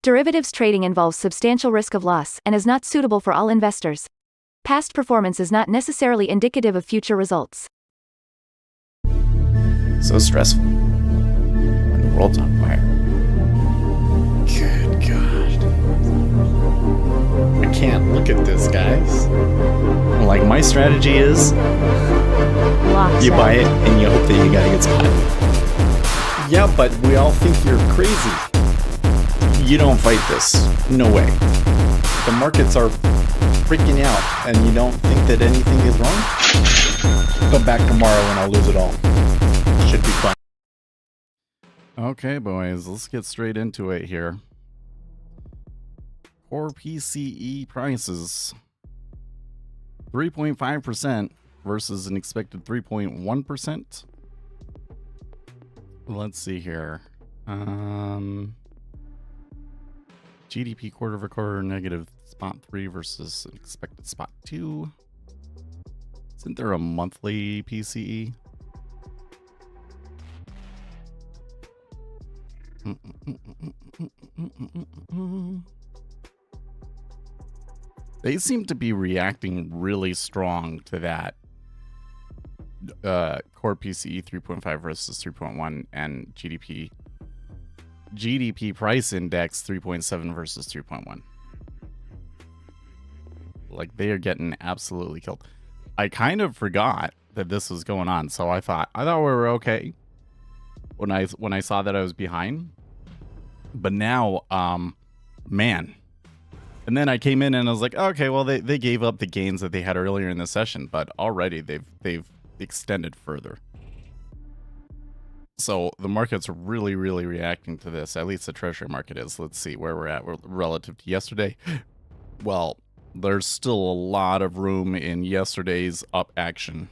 Derivatives trading involves substantial risk of loss and is not suitable for all investors. Past performance is not necessarily indicative of future results. So stressful when the world's on fire. Good God. I can't look at this, guys. Like, my strategy is Lots you of- buy it and you hope that you got a good spot. Yeah, but we all think you're crazy. You don't fight this. No way. The markets are freaking out and you don't think that anything is wrong? Come back tomorrow and I'll lose it all. Should be fun. Okay, boys, let's get straight into it here. Core PCE prices 3.5% versus an expected 3.1%. Let's see here. GDP quarter over quarter negative spot 3 versus an expected spot 2. Isn't there a monthly PCE? They seem to be reacting really strong to that core PCE 3.5 versus 3.1 and GDP price index 3.7 versus 3.1. Like, they are getting absolutely killed. I kind of forgot that this was going on, so I thought we were okay when I saw that I was behind. But now, man. And then I came in and I was like, okay, well, they gave up the gains that they had earlier in the session, but already they've extended further. So the market's really, really reacting to this. At least the treasury market is. Let's see where we're at relative to yesterday. Well, there's still a lot of room in yesterday's up action.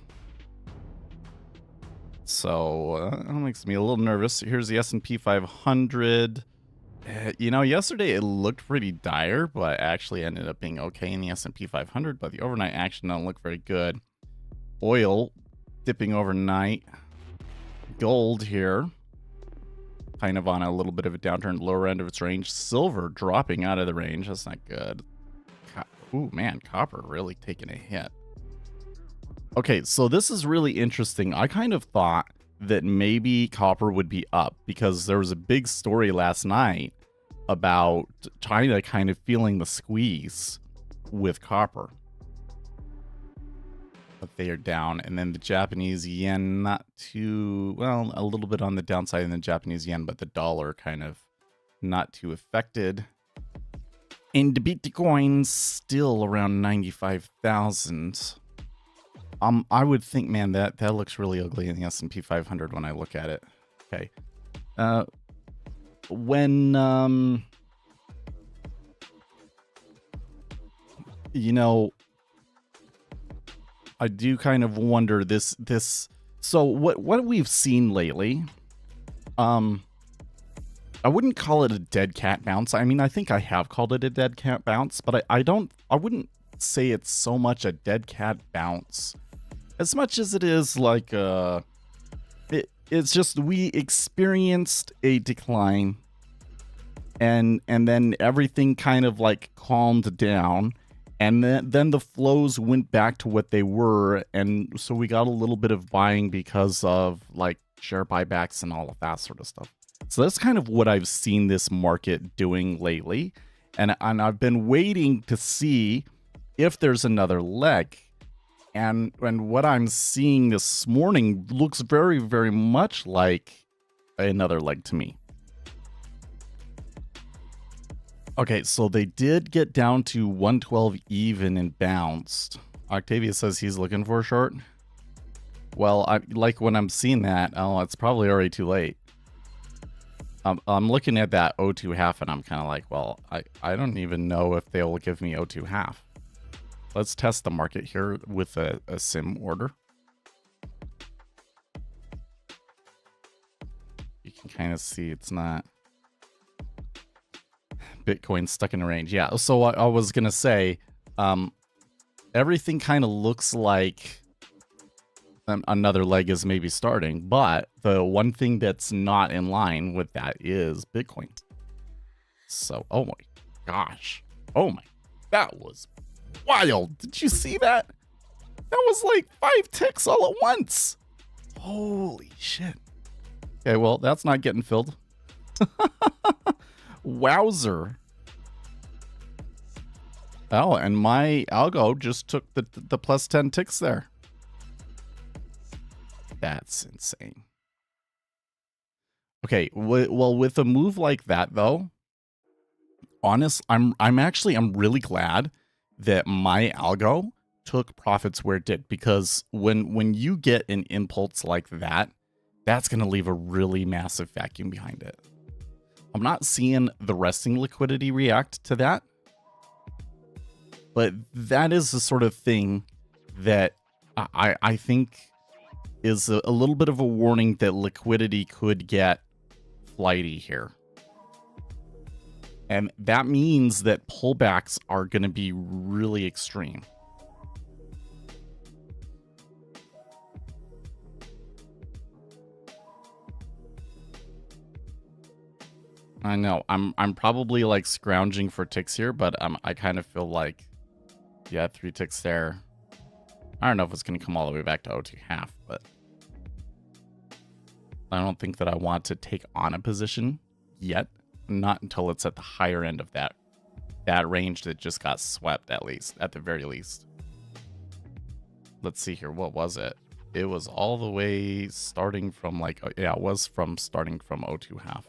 So that makes me a little nervous. Here's the S&P 500. You know, yesterday it looked pretty dire, but actually ended up being okay in the S&P 500. But the overnight action don't look very good. Oil dipping overnight. Gold here, kind of on a little bit of a downturn, lower end of its range. Silver dropping out of the range. That's not good. Ooh, man, copper really taking a hit. Okay, so this is really interesting. I kind of thought that maybe copper would be up because there was a big story last night about China kind of feeling the squeeze with copper. But they are down. And then the Japanese yen, not too, well, a little bit on the downside in the Japanese yen, but the dollar kind of not too affected. And the Bitcoin still around 95,000. I would think, man, that looks really ugly in the S&P 500 when I look at it. Okay. You know, I do kind of wonder this. So what we've seen lately, I wouldn't call it a dead cat bounce. I mean, I think I have called it a dead cat bounce, but I wouldn't say it's so much a dead cat bounce as much as it is like it's just we experienced a decline and then everything kind of like calmed down. And then the flows went back to what they were. And so we got a little bit of buying because of like share buybacks and all of that sort of stuff. So that's kind of what I've seen this market doing lately. And I've been waiting to see if there's another leg. And what I'm seeing this morning looks very, very much like another leg to me. Okay, so they did get down to 112 even and bounced. Octavia says he's looking for a short. Well, when I'm seeing that, it's probably already too late. I'm looking at that O2 half and I'm kind of like, well, I don't even know if they'll give me O2 half. Let's test the market here with a sim order. You can kind of see it's not. Bitcoin stuck in a range. Yeah, so I was gonna say everything kind of looks like another leg is maybe starting, but the one thing that's not in line with that is Bitcoin. So, oh my gosh. Oh my, that was wild. Did you see that? That was like 5 ticks all at once. Holy shit. Okay, well, that's not getting filled. Wowzer. Oh, and my algo just took the plus 10 ticks there. That's insane. Okay, well, with a move like that though, I'm really glad that my algo took profits where it did, because when you get an impulse like that, that's going to leave a really massive vacuum behind it. I'm not seeing the resting liquidity react to that, but that is the sort of thing that I think is a little bit of a warning that liquidity could get flighty here. And that means that pullbacks are going to be really extreme. I know I'm probably like scrounging for ticks here, but I kind of feel like, yeah, 3 ticks there. I don't know if it's going to come all the way back to 0.2, but I don't think that I want to take on a position yet. Not until it's at the higher end of that range that just got swept, at the very least. Let's see here. What was it? It was all the way starting from like, yeah, it was starting from 0.2.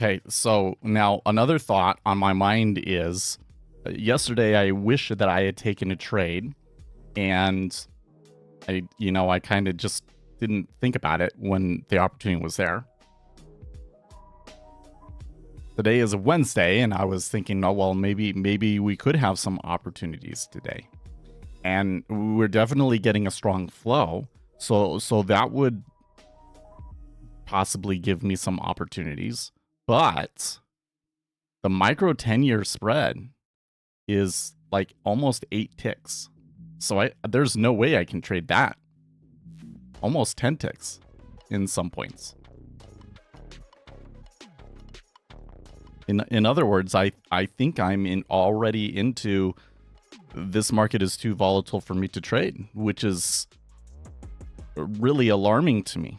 Okay, so now another thought on my mind is, yesterday I wish that I had taken a trade, and I kind of just didn't think about it when the opportunity was there. Today is a Wednesday, and I was thinking, oh well, maybe we could have some opportunities today, and we're definitely getting a strong flow. So that would possibly give me some opportunities. But the micro 10-year spread is like almost 8 ticks. So there's no way I can trade that. Almost 10 ticks in some points. In other words, I think I'm already into this market is too volatile for me to trade, which is really alarming to me.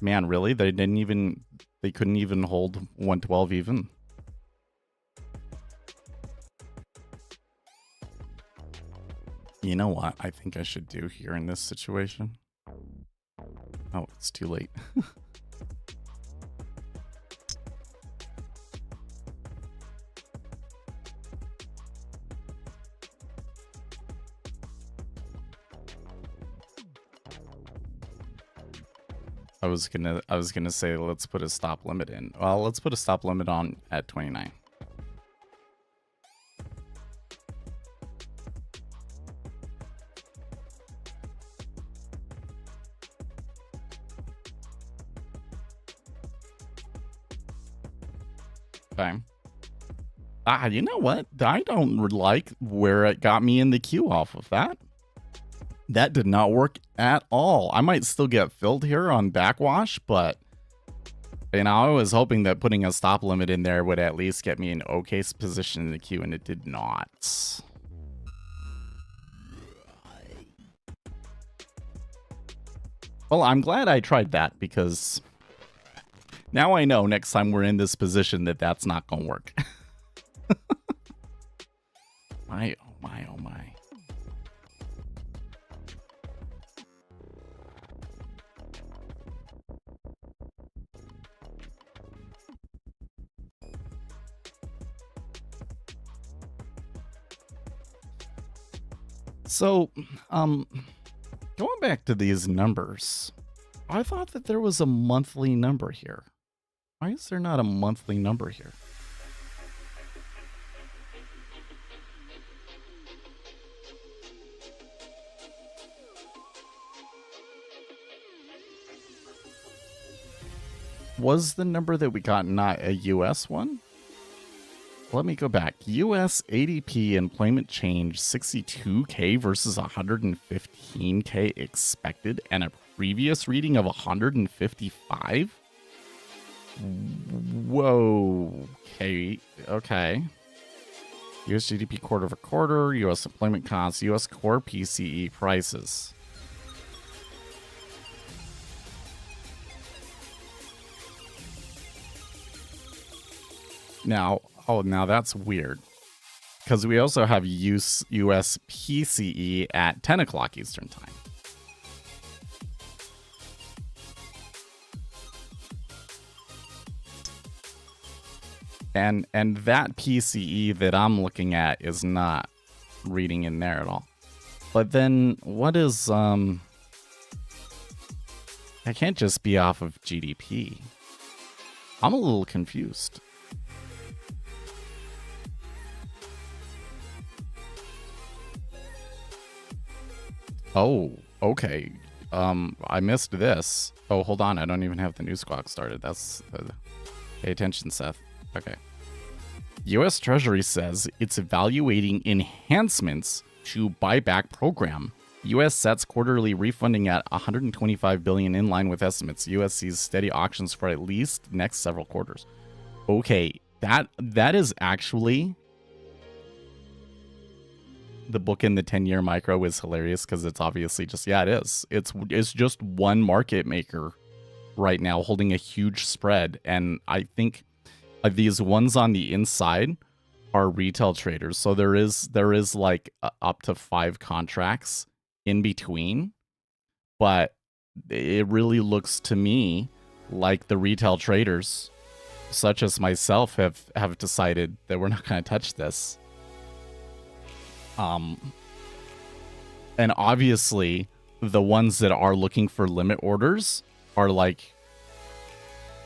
Man, really? They couldn't even hold 112 even. You know what I think I should do here in this situation? Oh, it's too late. I was gonna say let's put a stop limit in. Well, let's put a stop limit on at 29. Okay. You know what? I don't like where it got me in the queue off of that. That did not work at all. I might still get filled here on backwash, but I was hoping that putting a stop limit in there would at least get me an okay position in the queue, and it did not. Well, I'm glad I tried that, because now I know next time we're in this position that that's not going to work. My, oh my, oh my. So, going back to these numbers, I thought that there was a monthly number here. Why is there not a monthly number here? Was the number that we got not a US one? Let me go back. US ADP employment change 62K versus 115K expected and a previous reading of 155? Whoa. Okay. US GDP quarter over quarter, US employment costs, US core PCE prices. Now, now that's weird. Because we also have US PCE at 10 o'clock Eastern time. And that PCE that I'm looking at is not reading in there at all. But then what is I can't just be off of GDP. I'm a little confused. Oh, okay. I missed this. Oh, hold on. I don't even have the news clock started. That's pay attention, Seth. Okay. U.S. Treasury says it's evaluating enhancements to buyback program. U.S. sets quarterly refunding at $125 billion in line with estimates. U.S. sees steady auctions for at least next several quarters. Okay, that is actually... The book in the 10-year micro is hilarious because it's obviously just, yeah, it is. It's just one market maker right now holding a huge spread. And I think these ones on the inside are retail traders. So there is like up to 5 contracts in between. But it really looks to me like the retail traders, such as myself, have decided that we're not going to touch this. And obviously the ones that are looking for limit orders are like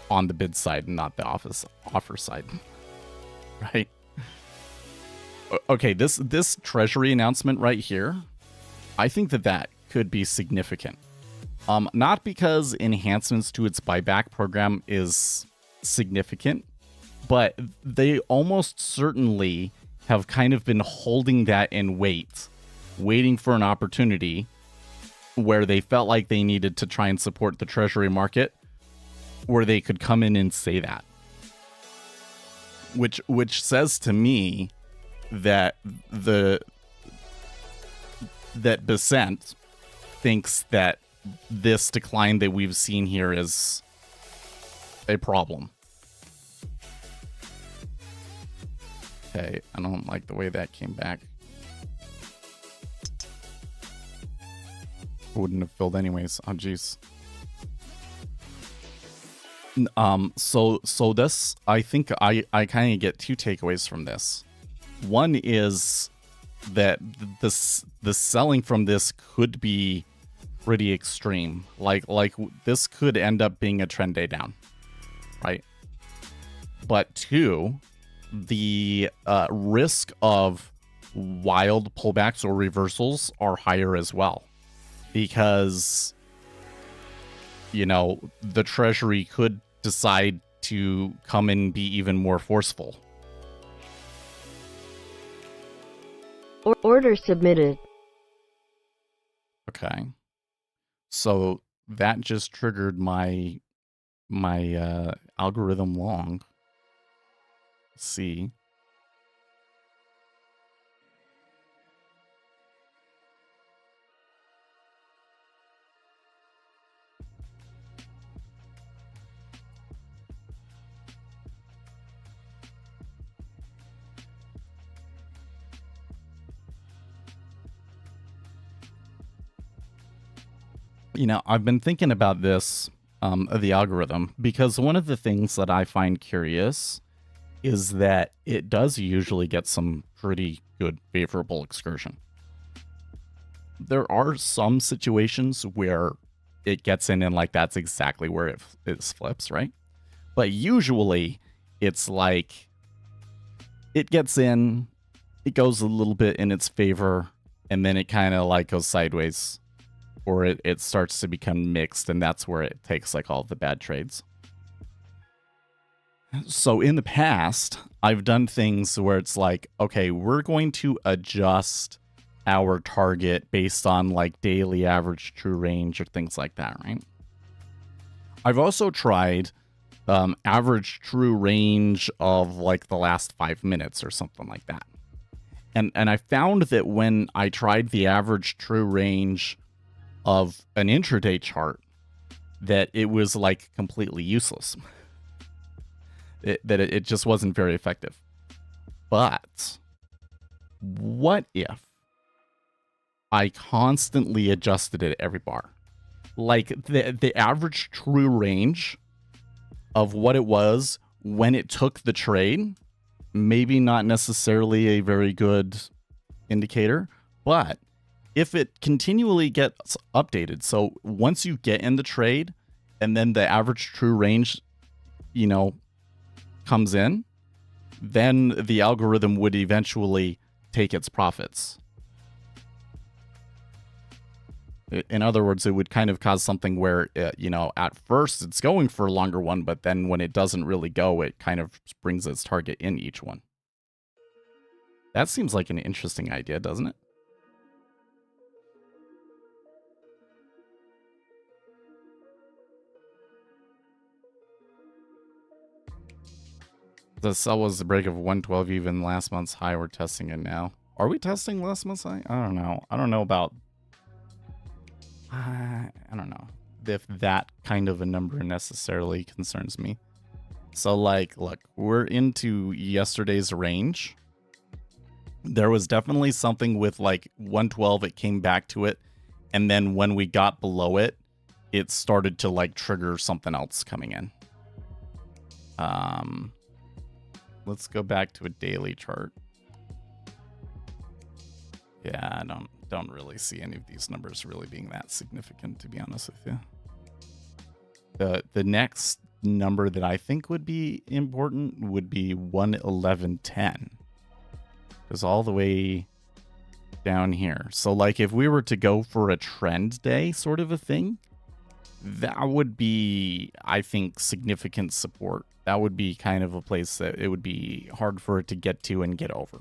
on the bid side and not the offer side. Right? Okay, this treasury announcement right here, I think that could be significant. Not because enhancements to its buyback program is significant, but they almost certainly have kind of been holding that in waiting for an opportunity where they felt like they needed to try and support the treasury market, where they could come in and say that. Which says to me that that Besant thinks that this decline that we've seen here is a problem. Okay, I don't like the way that came back. Wouldn't have filled anyways. Oh, jeez. So this, I think I kind of get 2 takeaways from this. One is that the selling from this could be pretty extreme. Like this could end up being a trend day down, right? But 2, the risk of wild pullbacks or reversals are higher as well, because the treasury could decide to come and be even more forceful. Order submitted. Okay, so that just triggered my algorithm long. Let's see. I've been thinking about this, the algorithm, because one of the things that I find curious is that it does usually get some pretty good favorable excursion. there are some situations where it gets in and like that's exactly where it flips, right? But usually it's like it gets in, it goes a little bit in its favor, and then it kind of like goes sideways, or it starts to become mixed, and that's where it takes like all the bad trades. So in the past, I've done things where it's like, okay, we're going to adjust our target based on like daily average true range or things like that, right? I've also tried average true range of like the last 5 minutes or something like that. And I found that when I tried the average true range of an intraday chart, that it was like completely useless. It just wasn't very effective. But what if I constantly adjusted it every bar? Like the average true range of what it was when it took the trade, maybe not necessarily a very good indicator, but if it continually gets updated, so once you get in the trade and then the average true range, you know, comes in, then the algorithm would eventually take its profits. In other words, it would kind of cause something where, you know, at first it's going for a longer one, but then when it doesn't really go, it kind of brings its target in each one. That seems like an interesting idea, doesn't it? The sell was the break of 112 even last month's high. We're testing it now. Are we testing last month's high? I don't know. I don't know about... I don't know if that kind of a number necessarily concerns me. So, like, look, we're into yesterday's range. There was definitely something with, like, 112. It came back to it. And then when we got below it, it started to, like, trigger something else coming in. Let's go back to a daily chart. Yeah, I don't really see any of these numbers really being that significant, to be honest with you. The next number that I think would be important would be 111.10. It's all the way down here. So like if we were to go for a trend day sort of a thing, that would be, I think, significant support. That would be kind of a place that it would be hard for it to get to and get over.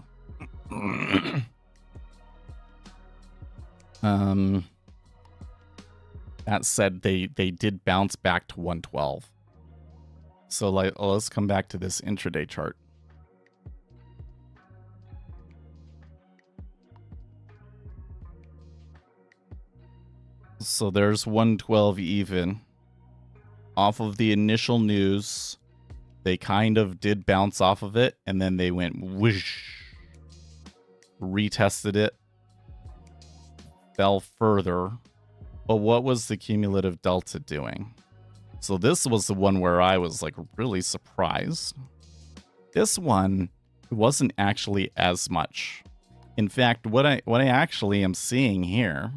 That said, they did bounce back to 112. So like, let's come back to this intraday chart. So there's 112 even. Off of the initial news, they kind of did bounce off of it, and then they went whoosh, retested it, fell further. But what was the cumulative delta doing? So this was the one where I was like really surprised. This one wasn't actually as much. In fact, what I actually am seeing here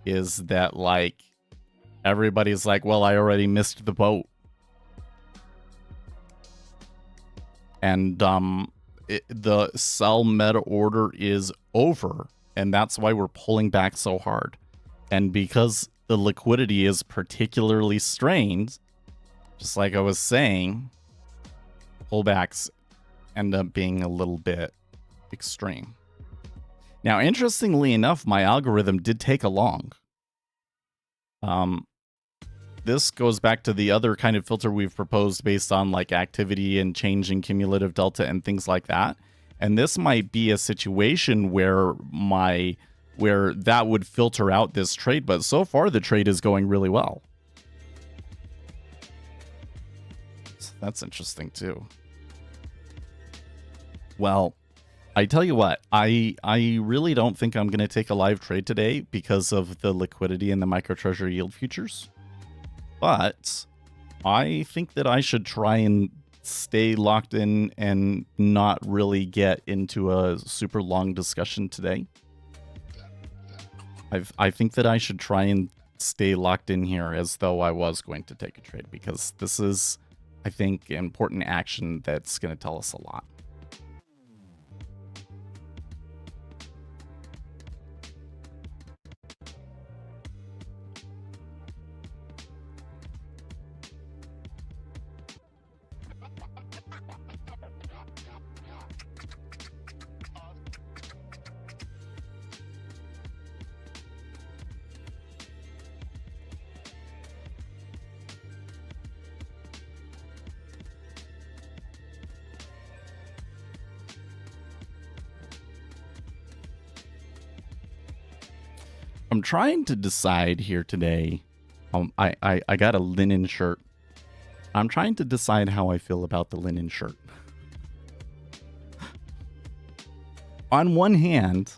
is that like everybody's like, well, I already missed the boat. And the sell meta order is over, and that's why we're pulling back so hard. And because the liquidity is particularly strained, just like I was saying, pullbacks end up being a little bit extreme. Now, interestingly enough, my algorithm did take along. This goes back to the other kind of filter we've proposed based on like activity and change in cumulative delta and things like that. And this might be a situation where that would filter out this trade, but so far the trade is going really well. So that's interesting too. Well, I tell you what, I really don't think I'm going to take a live trade today because of the liquidity in the micro treasury yield futures. But I think that I should try and stay locked in and not really get into a super long discussion today. I think that I should try and stay locked in here as though I was going to take a trade, because this is, I think, important action that's going to tell us a lot. I'm trying to decide here today. I got a linen shirt. I'm trying to decide how I feel about the linen shirt. On one hand,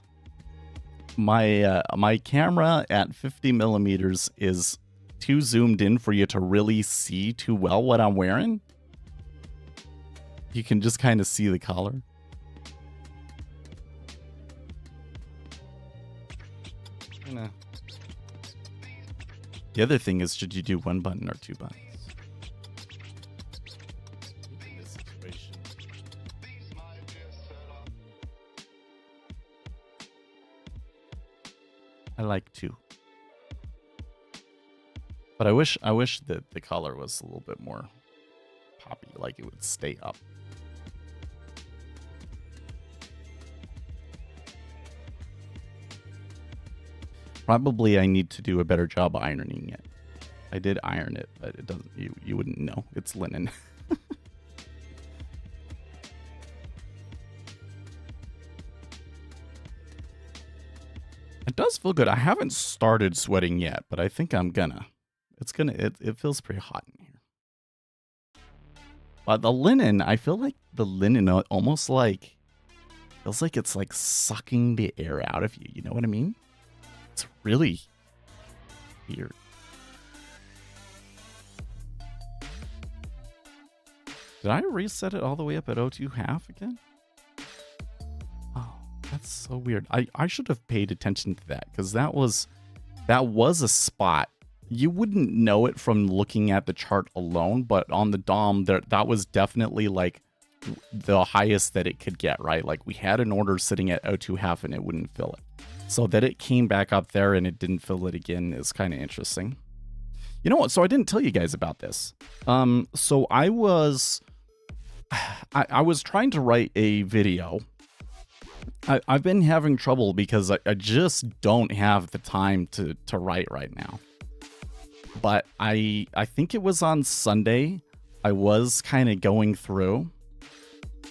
my camera at 50 millimeters is too zoomed in for you to really see too well what I'm wearing. You can just kind of see the collar. The other thing is, should you do one button or two buttons? In this situation. I like two. But I wish that the collar was a little bit more poppy, like it would stay up. Probably I need to do a better job ironing it. I did iron it, but it doesn't. You wouldn't know. It's linen. It does feel good. I haven't started sweating yet, but I think I'm gonna. It feels pretty hot in here. But the linen, I feel like the linen almost like feels like it's like sucking the air out of you. You know what I mean? It's really weird. Did I reset it all the way up at 0.2 again? Oh, that's so weird. I should have paid attention to that, because that was a spot. You wouldn't know it from looking at the chart alone, but on the DOM, that was definitely like the highest that it could get, right? Like we had an order sitting at 0.2 and it wouldn't fill it. So that it came back up there and it didn't fill it again is kind of interesting. You know what? So I didn't tell you guys about this. So I was trying to write a video. I've been having trouble because I just don't have the time to write right now. But I think it was on Sunday. I was kind of going through.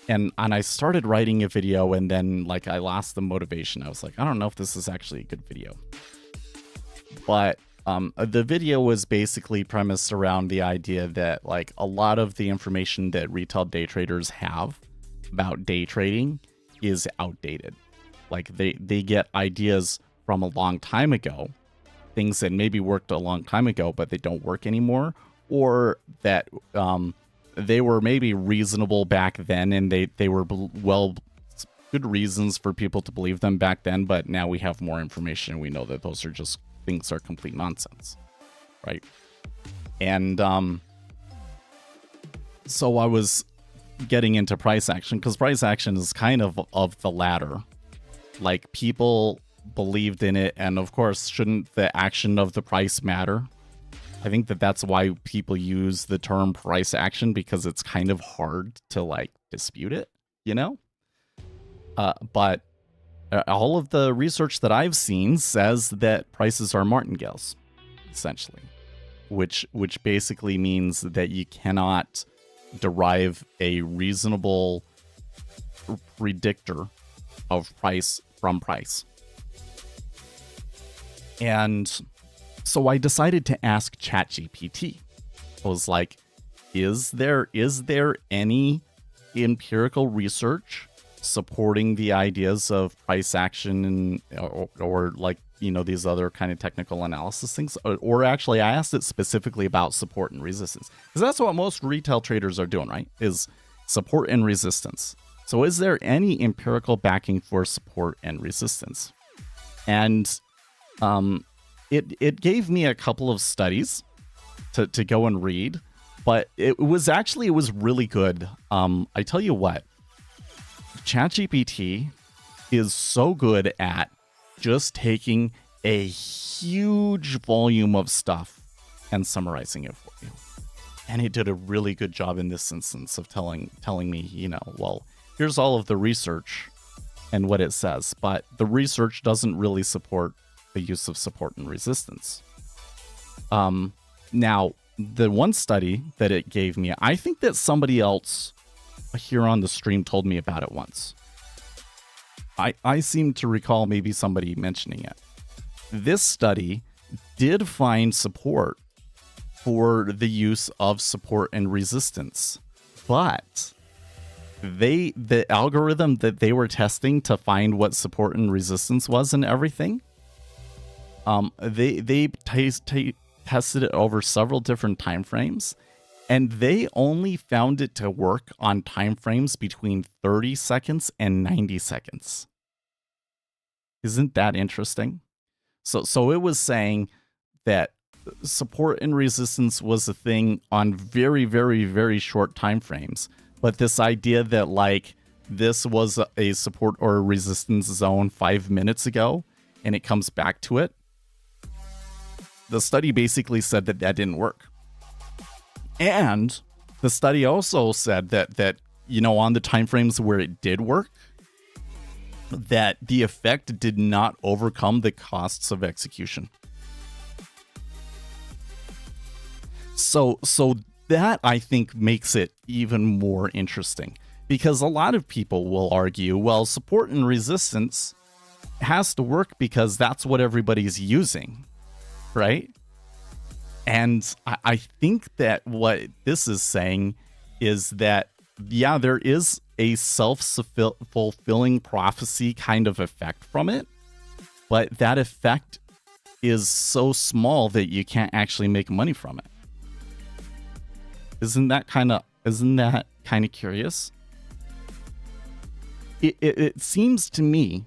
And I started writing a video, and then like I lost the motivation. I was like, I don't know if this is actually a good video. But the video was basically premised around the idea that like a lot of the information that retail day traders have about day trading is outdated. Like they get ideas from a long time ago, things that maybe worked a long time ago, but they don't work anymore, or that they were maybe reasonable back then, and they were good reasons for people to believe them back then, but now we have more information and we know that those are just things are complete nonsense, right? And so I was getting into price action, because price action is kind of the latter. Like people believed in it, and of course, shouldn't the action of the price matter? I think that's why people use the term price action, because it's kind of hard to like dispute it, you know? But all of the research that I've seen says that prices are martingales, essentially, which basically means that you cannot derive a reasonable predictor of price from price. And so I decided to ask ChatGPT. I was like, is there any empirical research supporting the ideas of price action and or like, you know, these other kind of technical analysis things? Or actually, I asked it specifically about support and resistance, because that's what most retail traders are doing, right? Is support and resistance. So is there any empirical backing for support and resistance? And It gave me a couple of studies to go and read, but it was really good. I tell you what, ChatGPT is so good at just taking a huge volume of stuff and summarizing it for you. And it did a really good job in this instance of telling me, well, here's all of the research and what it says, but the research doesn't really support the use of support and resistance. Now, the one study that it gave me, I think that somebody else here on the stream told me about it once. I seem to recall maybe somebody mentioning it. This study did find support for the use of support and resistance, but the algorithm that they were testing to find what support and resistance was and everything, they tested it over several different time frames, and they only found it to work on time frames between 30 seconds and 90 seconds. Isn't that interesting? So it was saying that support and resistance was a thing on very, very, very short time frames. But this idea that like this was a support or a resistance zone 5 minutes ago and it comes back to it, the study basically said that didn't work. And the study also said that on the time frames where it did work, that the effect did not overcome the costs of execution. So that, I think, makes it even more interesting, because a lot of people will argue, well, support and resistance has to work because that's what everybody's using, right? And I think that what this is saying is that, yeah, there is a self-fulfilling prophecy kind of effect from it, but that effect is so small that you can't actually make money from it. Isn't that kind of curious? It seems to me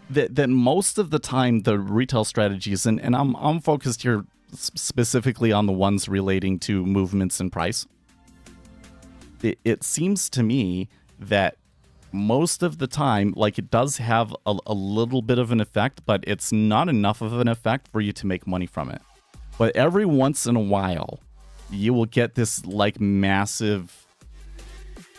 that most of the time the retail strategies, and I'm focused here specifically on the ones relating to movements in price. It seems to me that most of the time, like, it does have a little bit of an effect, but it's not enough of an effect for you to make money from it. But every once in a while, you will get this like massive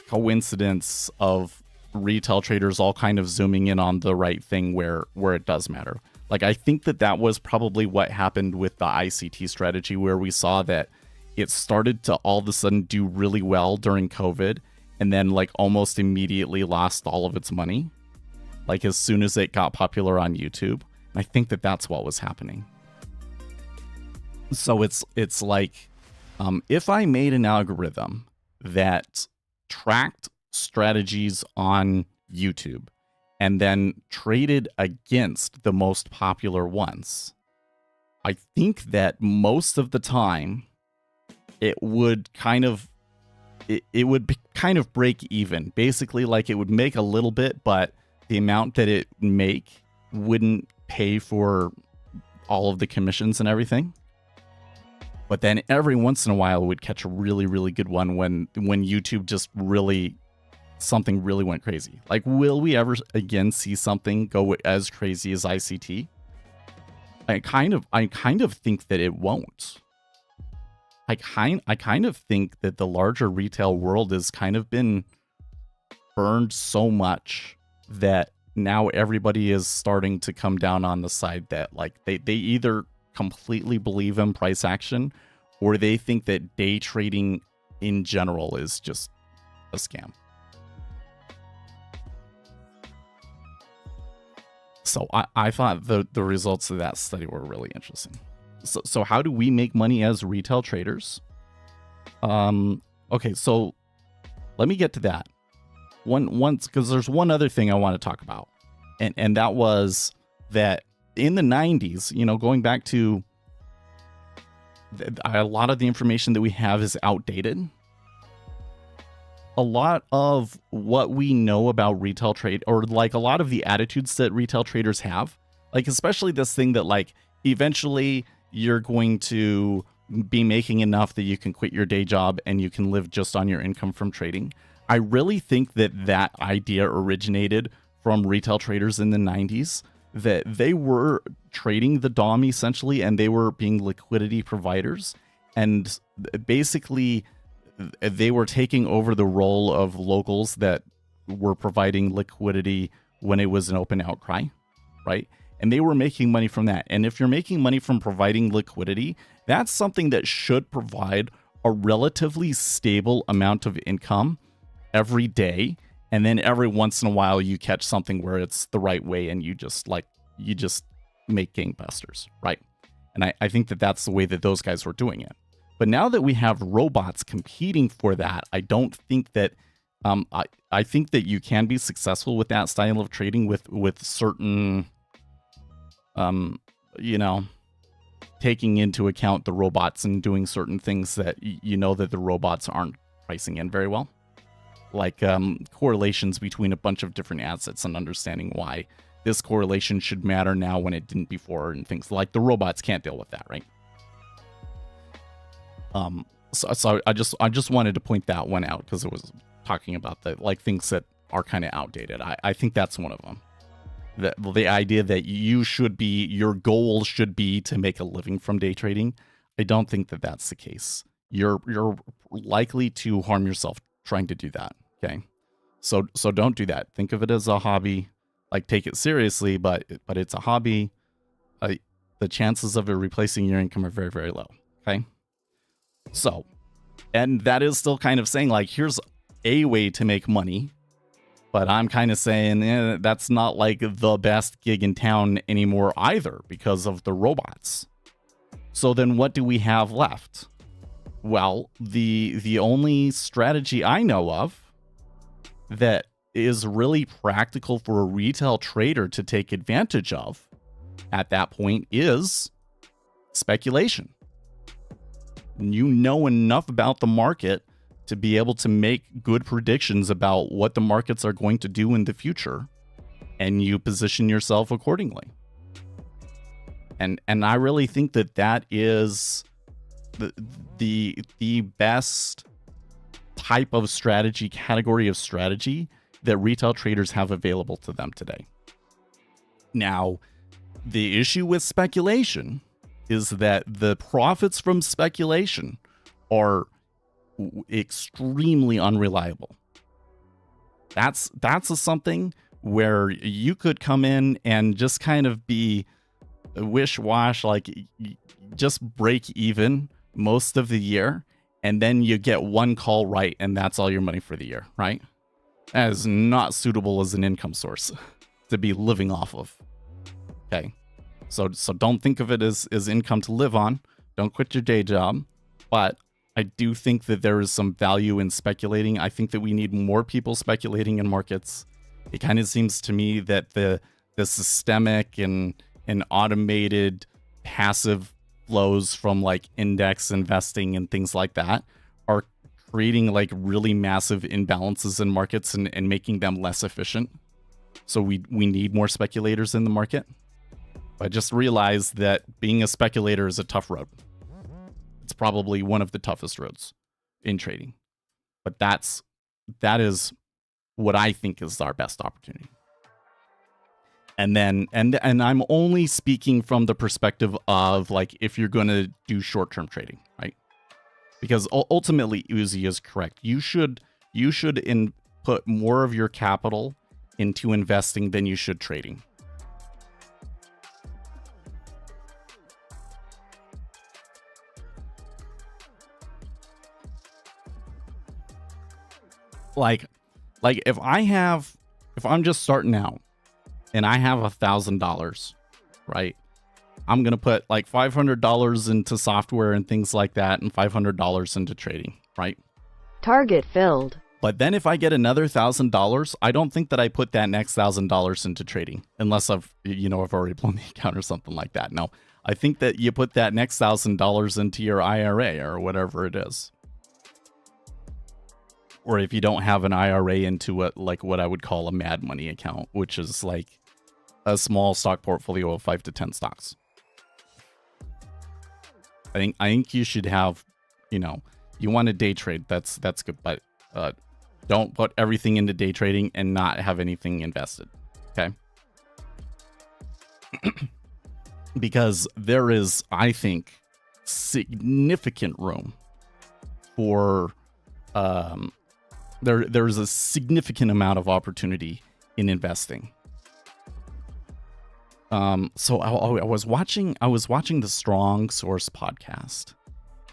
coincidence of retail traders all kind of zooming in on the right thing where it does matter. Like, I think that was probably what happened with the ICT strategy, where we saw that it started to all of a sudden do really well during COVID, and then like almost immediately lost all of its money, like as soon as it got popular on YouTube. And I think that's what was happening. So it's like, if I made an algorithm that tracked strategies on YouTube and then traded against the most popular ones, I think that most of the time it would kind of break even. Basically, like, it would make a little bit, but the amount that it make wouldn't pay for all of the commissions and everything. But then every once in a while it would catch a really, really good one when YouTube just something really went crazy. Like, will we ever again see something go as crazy as ICT? I kind of think that it won't. I kind of think that the larger retail world has kind of been burned so much that now everybody is starting to come down on the side that, like, they either completely believe in price action, or they think that day trading in general is just a scam. So I thought the results of that study were really interesting. So how do we make money as retail traders? Okay, so let me get to that. Once, because there's one other thing I want to talk about. And that was that in the 90s, going back to a lot of the information that we have is outdated. A lot of what we know about retail trade, or like a lot of the attitudes that retail traders have, Like, especially this thing that, like, eventually you're going to be making enough that you can quit your day job and you can live just on your income from trading. I really think that that idea originated from retail traders in the 90s, that they were trading the DOM essentially, and they were being liquidity providers. And basically, they were taking over the role of locals that were providing liquidity when it was an open outcry, right? And they were making money from that. And if you're making money from providing liquidity, that's something that should provide a relatively stable amount of income every day. And then every once in a while you catch something where it's the right way and you just make gangbusters, right? And I think that that's the way that those guys were doing it. But now that we have robots competing for that, I don't think that I think that you can be successful with that style of trading with certain taking into account the robots and doing certain things that that the robots aren't pricing in very well, like correlations between a bunch of different assets and understanding why this correlation should matter now when it didn't before, and things like the robots can't deal with that, right? So I just wanted to point that one out because it was talking about the things that are kind of outdated. I think that's one of them. The idea that your goal should be to make a living from day trading, I don't think that that's the case. You're likely to harm yourself trying to do that. Okay, so don't do that. Think of it as a hobby. Like, take it seriously, but it's a hobby. The chances of it replacing your income are very, very low. Okay, so, and that is still kind of saying, like, here's a way to make money. But I'm kind of saying that's not like the best gig in town anymore either because of the robots. So then what do we have left? Well, the only strategy I know of that is really practical for a retail trader to take advantage of at that point is speculation. You know enough about the market to be able to make good predictions about what the markets are going to do in the future, and you position yourself accordingly. And I really think that is the best type of strategy, category of strategy that retail traders have available to them today. Now, the issue with speculation is that the profits from speculation are extremely unreliable. That's something where you could come in and just kind of be wish-wash, like just break even most of the year, and then you get one call right, and that's all your money for the year, right? That is not suitable as an income source to be living off of. Okay, so don't think of it as income to live on. Don't quit your day job, but I do think that there is some value in speculating. I think that we need more people speculating in markets. It kind of seems to me that the systemic and automated passive flows from like index investing and things like that are creating like really massive imbalances in markets and making them less efficient. So we need more speculators in the market. But just realize that being a speculator is a tough road. It's probably one of the toughest roads in trading, but that is what I think is our best opportunity. And then, and I'm only speaking from the perspective of like, if you're going to do short-term trading, right? Because ultimately Uzi is correct. You should input more of your capital into investing than you should trading. Like if I'm just starting out and I have $1,000, right? I'm going to put like $500 into software and things like that and $500 into trading, right? Target filled. But then if I get another $1,000, I don't think that I put that next $1,000 into trading unless I've already blown the account or something like that. No, I think that you put that next $1,000 into your IRA or whatever it is. Or if you don't have an IRA, into like what I would call a mad money account, which is like a small stock portfolio of 5 to 10 stocks. I think you should have, you want to day trade. That's good, but don't put everything into day trading and not have anything invested. Okay. Because there is, I think, significant room for there's a significant amount of opportunity in investing. So I was watching the Strong Source podcast,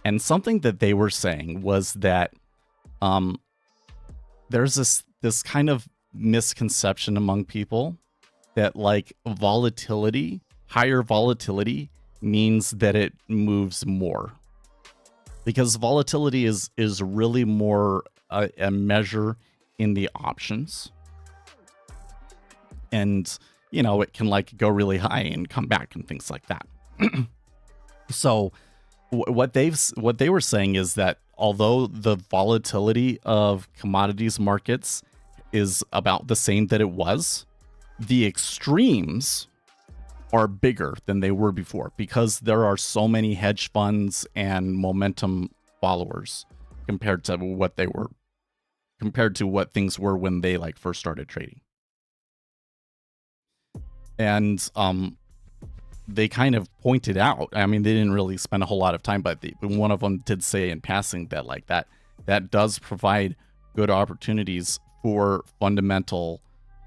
and something that they were saying was that there's this kind of misconception among people that like higher volatility means that it moves more, because volatility is really more a measure in the options, and it can like go really high and come back and things like that. So what they were saying is that although the volatility of commodities markets is about the same that it was, the extremes are bigger than they were before, because there are so many hedge funds and momentum followers compared to what things were when they like first started trading. And they kind of pointed out, I mean, they didn't really spend a whole lot of time, but one of them did say in passing that like that does provide good opportunities for fundamental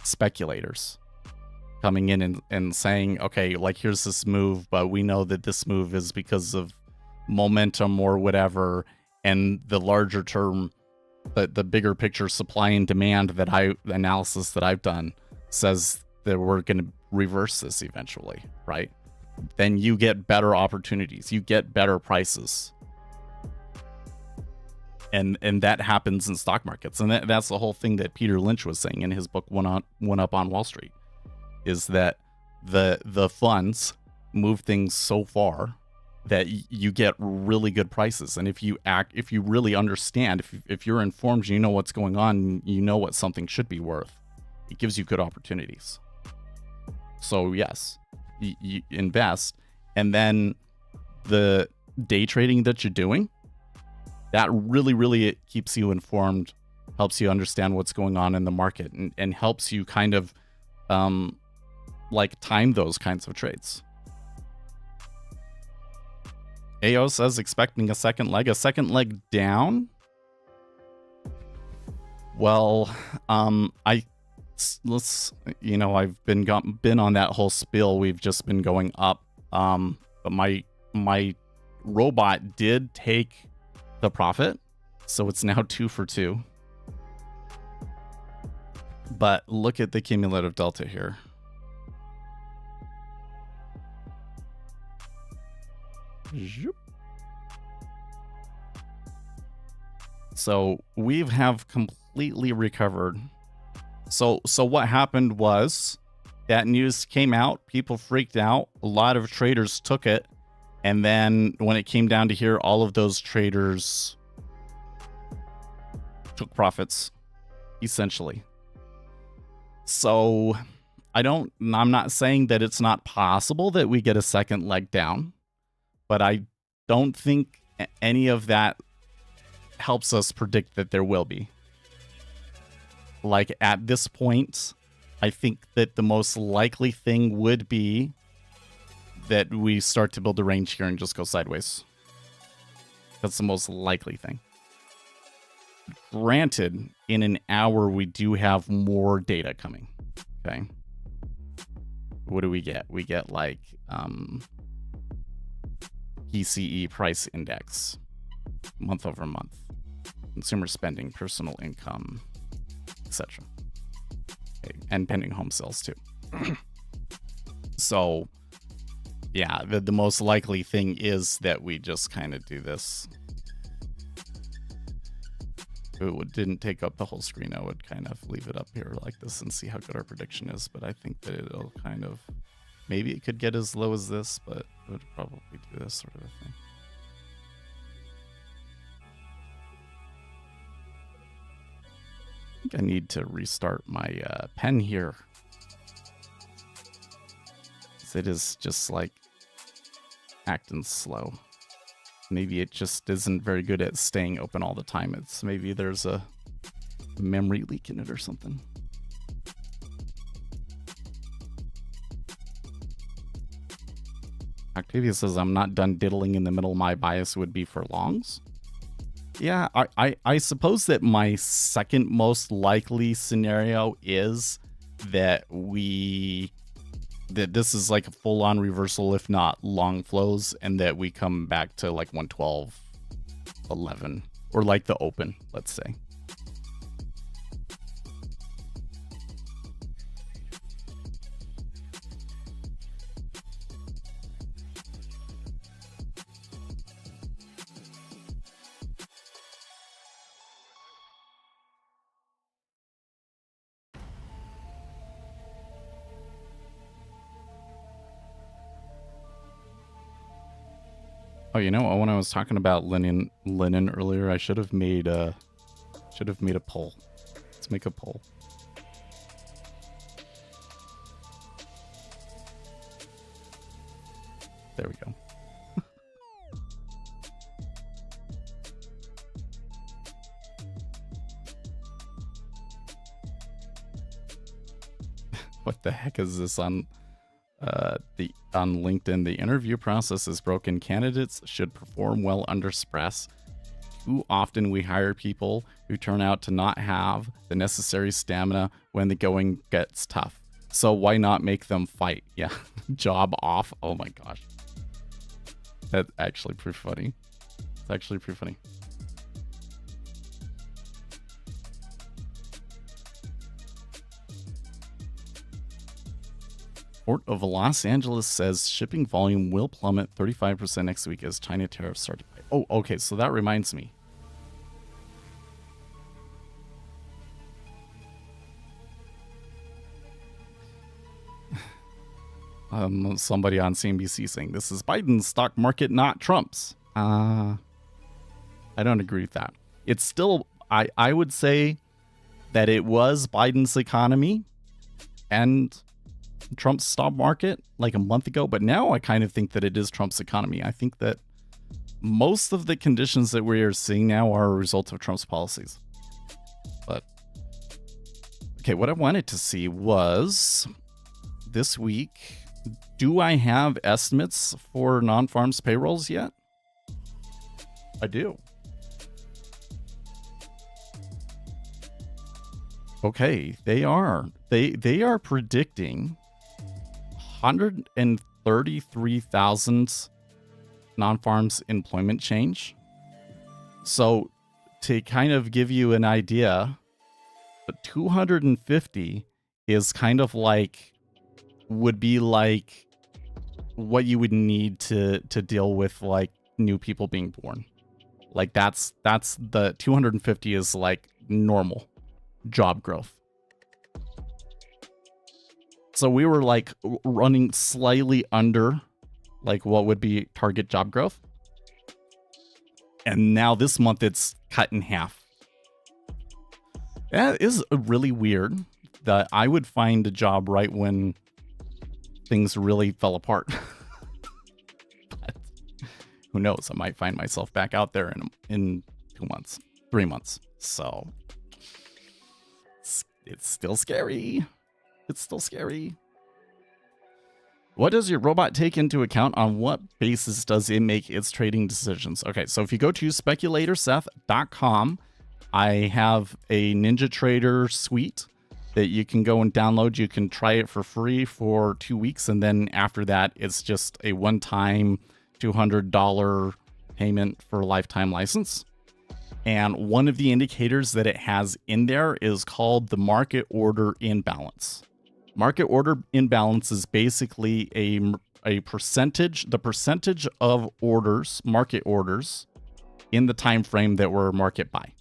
speculators coming in and saying, okay, like here's this move, but we know that this move is because of momentum or whatever, and the larger term, the bigger picture supply and demand analysis that I've done says that we're going to reverse this eventually, right? Then you get better opportunities, you get better prices, and that happens in stock markets. And that's the whole thing that Peter Lynch was saying in his book One Up on Wall Street, is that the funds move things so far that you get really good prices. And if you really understand, if you're informed, you know what's going on, you know what something should be worth, it gives you good opportunities. So yes, you invest, and then the day trading that you're doing, that really, really keeps you informed, helps you understand what's going on in the market, and helps you kind of like time those kinds of trades. AO says expecting a second leg down. Well, I've been on that whole spiel. We've just been going up. But my robot did take the profit, so it's now 2 for 2. But look at the cumulative delta here. So we have completely recovered. So what happened was that news came out, people freaked out, a lot of traders took it, and then when it came down to here, all of those traders took profits, essentially. So I'm not saying that it's not possible that we get a second leg down, but I don't think any of that helps us predict that there will be. Like at this point, I think that the most likely thing would be that we start to build a range here and just go sideways. That's the most likely thing. Granted, in an hour, we do have more data coming. Okay. What do we get? We get like PCE price index, month over month, consumer spending, personal income, etc. Okay. And pending home sales too. So yeah, the most likely thing is that we just kind of do this. If it didn't take up the whole screen, I would kind of leave it up here like this and see how good our prediction is. But I think that it'll kind of, maybe it could get as low as this, but it would probably do this sort of a thing. I think I need to restart my pen here. It is just like acting slow. Maybe it just isn't very good at staying open all the time. It's maybe there's a memory leak in it or something. Octavia says, I'm not done diddling in the middle. My bias would be for longs. Yeah, I suppose that my second most likely scenario is that this is like a full-on reversal, if not long flows, and that we come back to like 112, 11, or like the open, let's say. Oh, you know, when I was talking about linen earlier, I should have made a poll. Let's make a poll. There we go. What the heck is this on LinkedIn? The interview process is broken. Candidates should perform well under stress. Too often we hire people who turn out to not have the necessary stamina when the going gets tough. So why not make them fight? Yeah, job off. Oh my gosh. That's actually pretty funny. It's actually pretty funny. Port of Los Angeles says shipping volume will plummet 35% next week as China tariffs start to pay. Oh, okay, so that reminds me. Somebody on CNBC saying this is Biden's stock market, not Trump's. I don't agree with that. It's still, I would say that it was Biden's economy and Trump's stock market like a month ago, but now I kind of think that it is Trump's economy. I think that most of the conditions that we are seeing now are a result of Trump's policies. But okay, what I wanted to see was this week, do I have estimates for non-farms payrolls yet? I do. Okay, they are predicting 133,000 non-farms employment change. So to kind of give you an idea, but 250 is kind of like, would be like what you would need to deal with like new people being born. Like that's the 250 is like normal job growth. So we were like running slightly under like what would be target job growth. And now this month it's cut in half. That is really weird that I would find a job right when things really fell apart. But who knows? I might find myself back out there in 2 months, 3 months. So it's still scary. It's still scary. What does your robot take into account? On what basis does it make its trading decisions? Okay, so if you go to speculatorseth.com, I have a NinjaTrader suite that you can go and download. You can try it for free for 2 weeks, and then after that, it's just a one-time $200 payment for a lifetime license. And one of the indicators that it has in there is called the market order imbalance. Market order imbalance is basically a percentage, the percentage of orders, market orders, in the time frame that were market buy.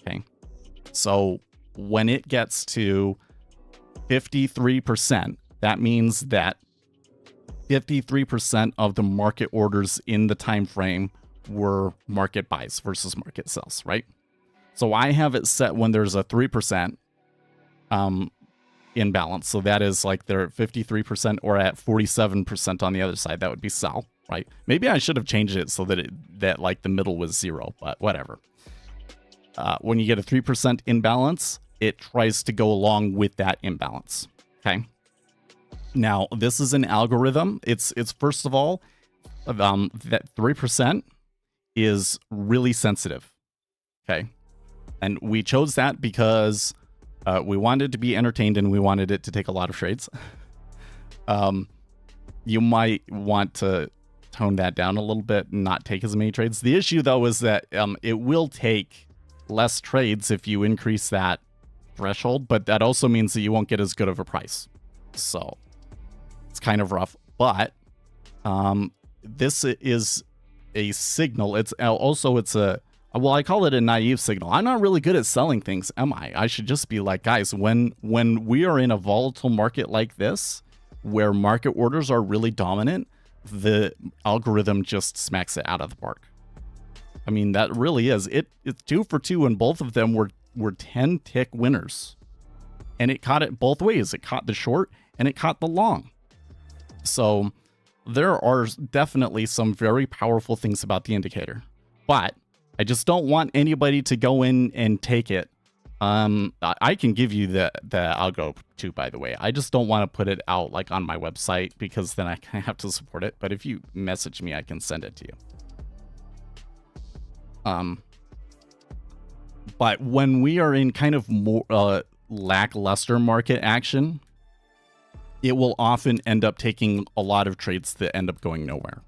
Okay, so when it gets to 53%, that means that 53% of the market orders in the time frame were market buys versus market sells, right? So I have it set when there's a 3% imbalance. So that is like they're at 53% or at 47% on the other side. That would be sell, right? Maybe I should have changed it so that like the middle was 0, but whatever. When you get a 3% imbalance, it tries to go along with that imbalance. Okay. Now, this is an algorithm. It's first of all, that 3% is really sensitive. Okay. And we chose that because we wanted to be entertained and we wanted it to take a lot of trades. You might want to tone that down a little bit and not take as many trades. The issue, though, is that it will take less trades if you increase that threshold, but that also means that you won't get as good of a price. So it's kind of rough. But this is a signal. It's a well, I call it a naive signal. I'm not really good at selling things, am I? I should just be like, guys, when we are in a volatile market like this, where market orders are really dominant, the algorithm just smacks it out of the park. I mean, that really is. It's 2 for 2, and both of them were 10-tick winners. And it caught it both ways. It caught the short, and it caught the long. So there are definitely some very powerful things about the indicator. But I just don't want anybody to go in and take it. I can give you the algo too, by the way. I just don't want to put it out like on my website because then I kind of have to support it. But if you message me, I can send it to you. But when we are in kind of more lackluster market action, it will often end up taking a lot of trades that end up going nowhere.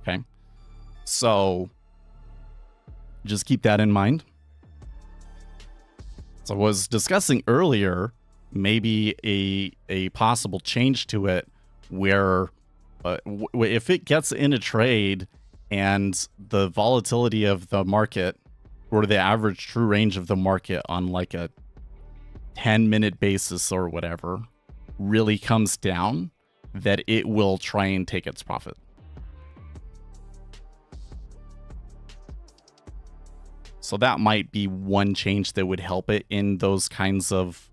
Okay, so just keep that in mind. So I was discussing earlier maybe a possible change to it where if it gets in a trade and the volatility of the market or the average true range of the market on like a 10-minute basis or whatever really comes down, that it will try and take its profit. So that might be one change that would help it in those kinds of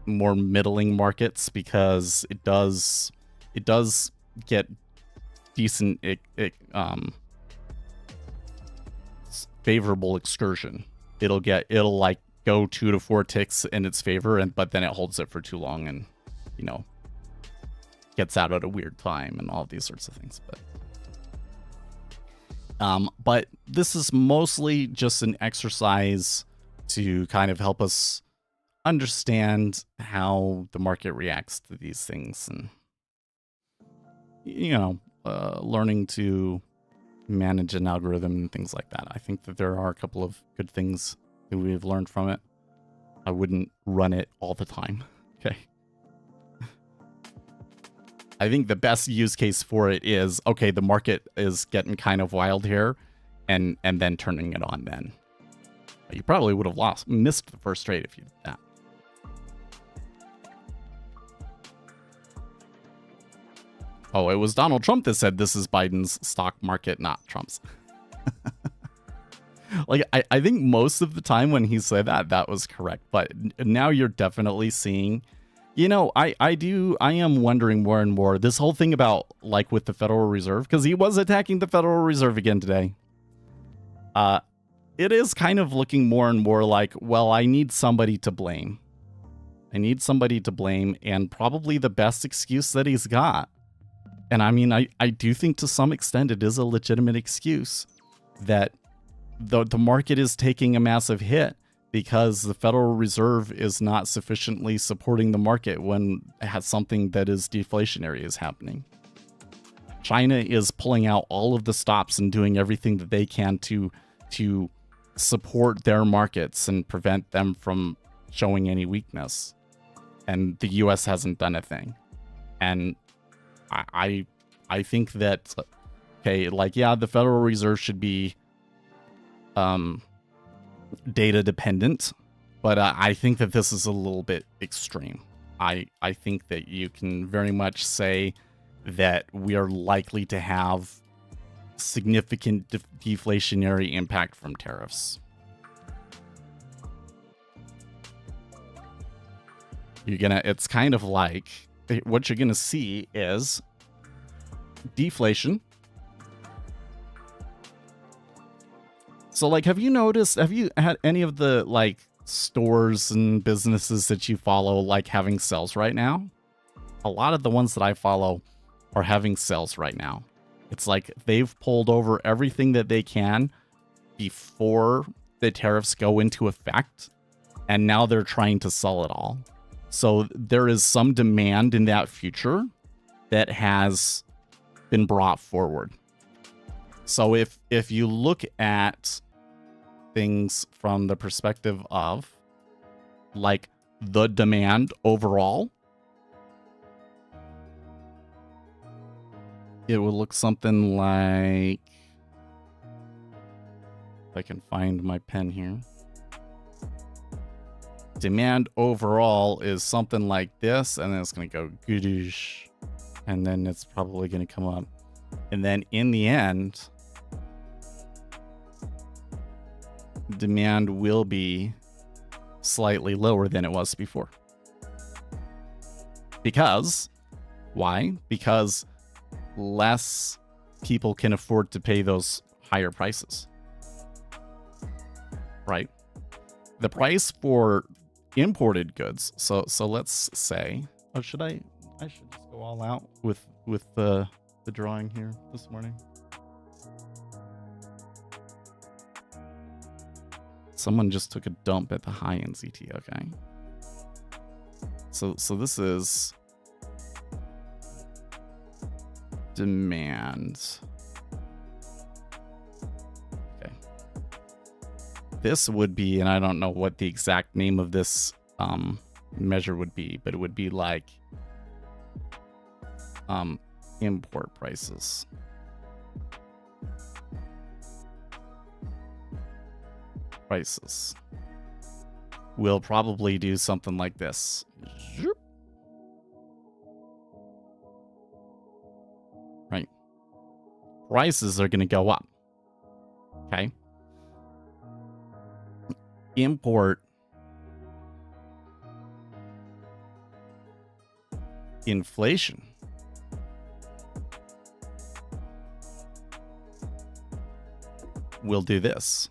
more middling markets, because it does get decent favorable excursion. It'll like go 2 to 4 ticks in its favor, but then it holds it for too long and gets out at a weird time and all these sorts of things. But this is mostly just an exercise to kind of help us understand how the market reacts to these things, and learning to manage an algorithm and things like that. I think that there are a couple of good things that we've learned from it. I wouldn't run it all the time. Okay. I think the best use case for it is, okay, the market is getting kind of wild here, and then turning it on then. You probably would have missed the first trade if you did that. Oh, it was Donald Trump that said this is Biden's stock market, not Trump's. Like, I think most of the time when he said that was correct. But now you're definitely seeing, I am wondering more and more this whole thing about, like, with the Federal Reserve, because he was attacking the Federal Reserve again today. It is kind of looking more and more like, well, I need somebody to blame. And probably the best excuse that he's got. And I mean, I do think to some extent it is a legitimate excuse that the market is taking a massive hit because the Federal Reserve is not sufficiently supporting the market when it has something that is deflationary is happening. China is pulling out all of the stops and doing everything that they can to support their markets and prevent them from showing any weakness. And the US hasn't done a thing. And I think that, okay, like, yeah, the Federal Reserve should be data dependent, but I think that this is a little bit extreme. I think that you can very much say that we are likely to have significant deflationary impact from tariffs. It's kind of like what you're gonna see is deflation. So like, have you had any of the like stores and businesses that you follow like having sales right now? A lot of the ones that I follow are having sales right now. It's like they've pulled over everything that they can before the tariffs go into effect, and now they're trying to sell it all. So there is some demand in that future that has been brought forward. So if you look at things from the perspective of like the demand overall, it will look something like, if I can find my pen here. Demand overall is something like this, and then it's going to go goodoosh, and then it's probably going to come up. And then in the end, demand will be slightly lower than it was before. Because, why? Because less people can afford to pay those higher prices. Right? The price for imported goods. So let's say, I should just go all out with the drawing here this morning. Someone just took a dump at the high in ZT, okay? So this is demand. Okay. This would be, and I don't know what the exact name of this measure would be, but it would be like import prices. We'll probably do something like this. Right. Prices are going to go up. Okay. Import inflation will do this.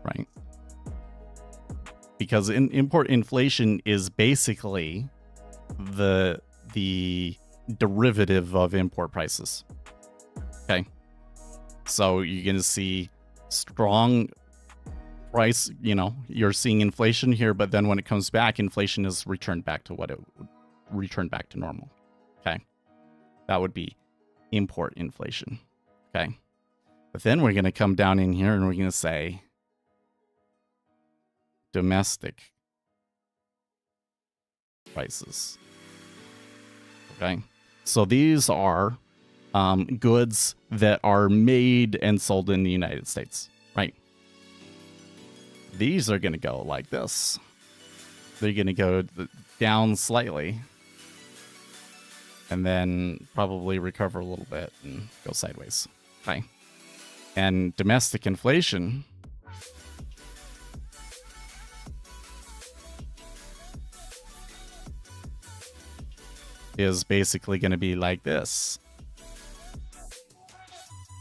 Right? Because import inflation is basically the derivative of import prices. Okay. So you're going to see strong price, you're seeing inflation here, but then when it comes back, inflation is returned back to what it would return back to normal. Okay. That would be import inflation. Okay. But then we're going to come down in here and we're going to say domestic prices. Okay. So these are goods that are made and sold in the United States, right? These are going to go like this. They're going to go down slightly and then probably recover a little bit and go sideways. Okay. And domestic inflation is basically going to be like this.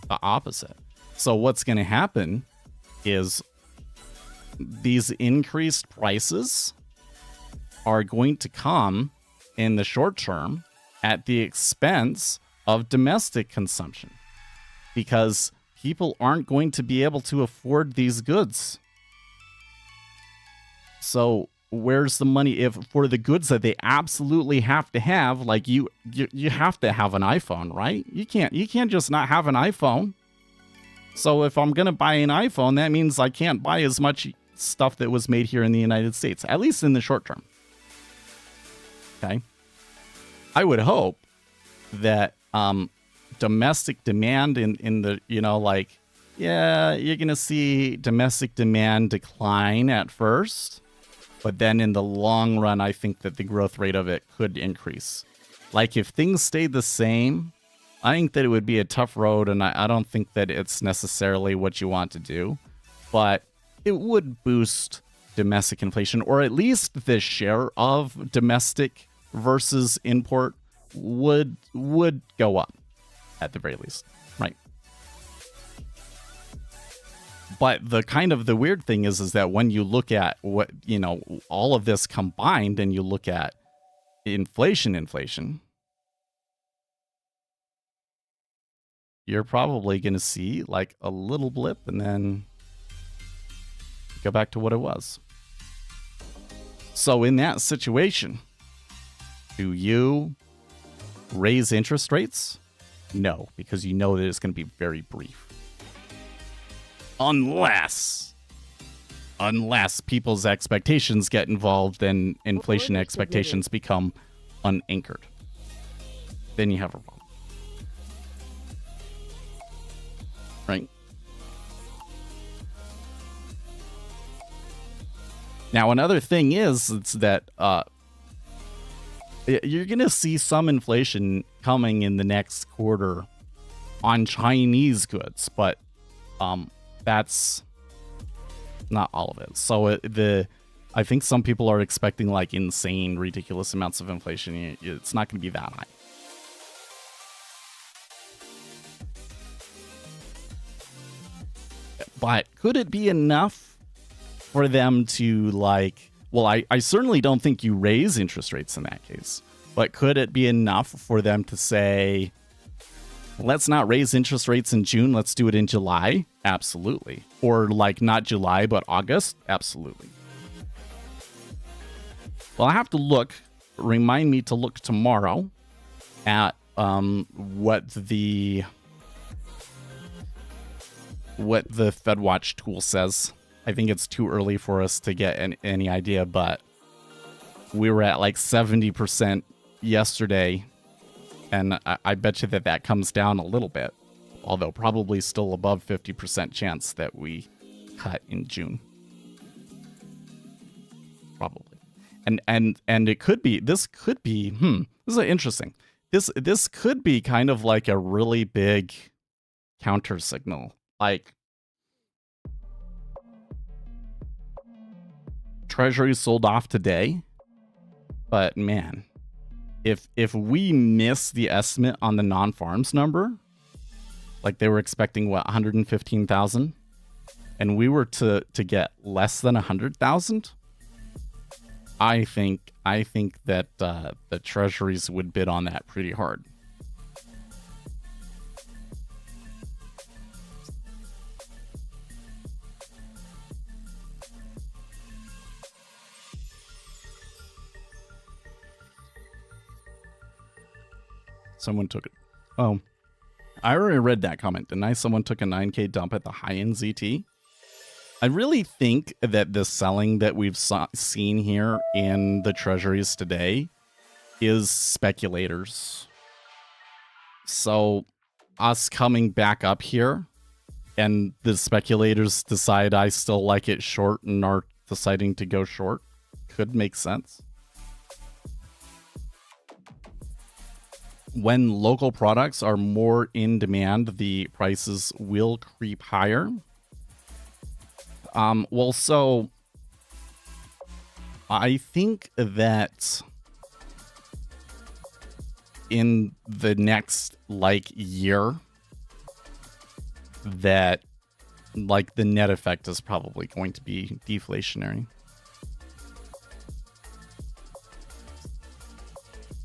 The opposite. So what's going to happen is these increased prices are going to come in the short term at the expense of domestic consumption, because people aren't going to be able to afford these goods. So where's the money if for the goods that they absolutely have to have? Like you have to have an iPhone, right? You can't just not have an iPhone. So if I'm going to buy an iPhone, that means I can't buy as much stuff that was made here in the United States, at least in the short term. Okay. I would hope that domestic demand in the, you're going to see domestic demand decline at first, but then in the long run, I think that the growth rate of it could increase. Like if things stayed the same, I think that it would be a tough road, and I don't think that it's necessarily what you want to do. But it would boost domestic inflation, or at least the share of domestic versus import would go up at the very least, right? But the weird thing is that when you look at what, all of this combined and you look at inflation, you're probably going to see like a little blip and then go back to what it was. So in that situation, do you raise interest rates? No, because you know that it's going to be very brief. Unless people's expectations get involved and inflation expectations become unanchored. Then you have a problem. Right? Now, another thing is that you're going to see some inflation coming in the next quarter on Chinese goods, but that's not all of it. So I think some people are expecting like insane, ridiculous amounts of inflation. It's not going to be that high. But could it be enough for them to like, well, I certainly don't think you raise interest rates in that case, but could it be enough for them to say, let's not raise interest rates in June, let's do it in July? Absolutely. Or like not July, but August? Absolutely. Well, I have to look, remind me to look tomorrow at what the FedWatch tool says. I think it's too early for us to get any idea, but we were at like 70% yesterday, and I bet you that comes down a little bit, although probably still above 50% chance that we cut in June. Probably. And it could be, this is interesting. This could be kind of like a really big counter signal. Like, Treasury sold off today, but man, if we miss the estimate on the non-farms number, like they were expecting 115,000, and we were to get less than 100,000, I think that the treasuries would bid on that pretty hard. Someone took it. Oh, I already read that comment. Didn't I? Someone took a 9K dump at the high-end ZT. I really think that the selling that we've seen here in the treasuries today is speculators. So us coming back up here and the speculators decide I still like it short and are deciding to go short could make sense. When local products are more in demand, the prices will creep higher. Well, so I think that in the next year, that the net effect is probably going to be deflationary.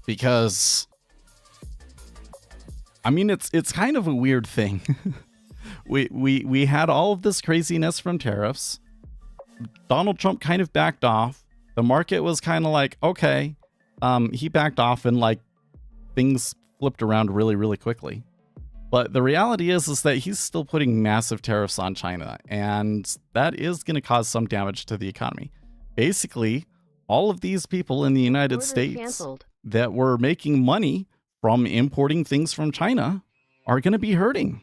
Because I mean, it's kind of a weird thing. we had all of this craziness from tariffs. Donald Trump kind of backed off. The market was kind of like, okay, he backed off and things flipped around really, really quickly. But the reality is that he's still putting massive tariffs on China, and that is going to cause some damage to the economy. Basically, all of these people in the United States canceled that were making money from importing things from China are going to be hurting.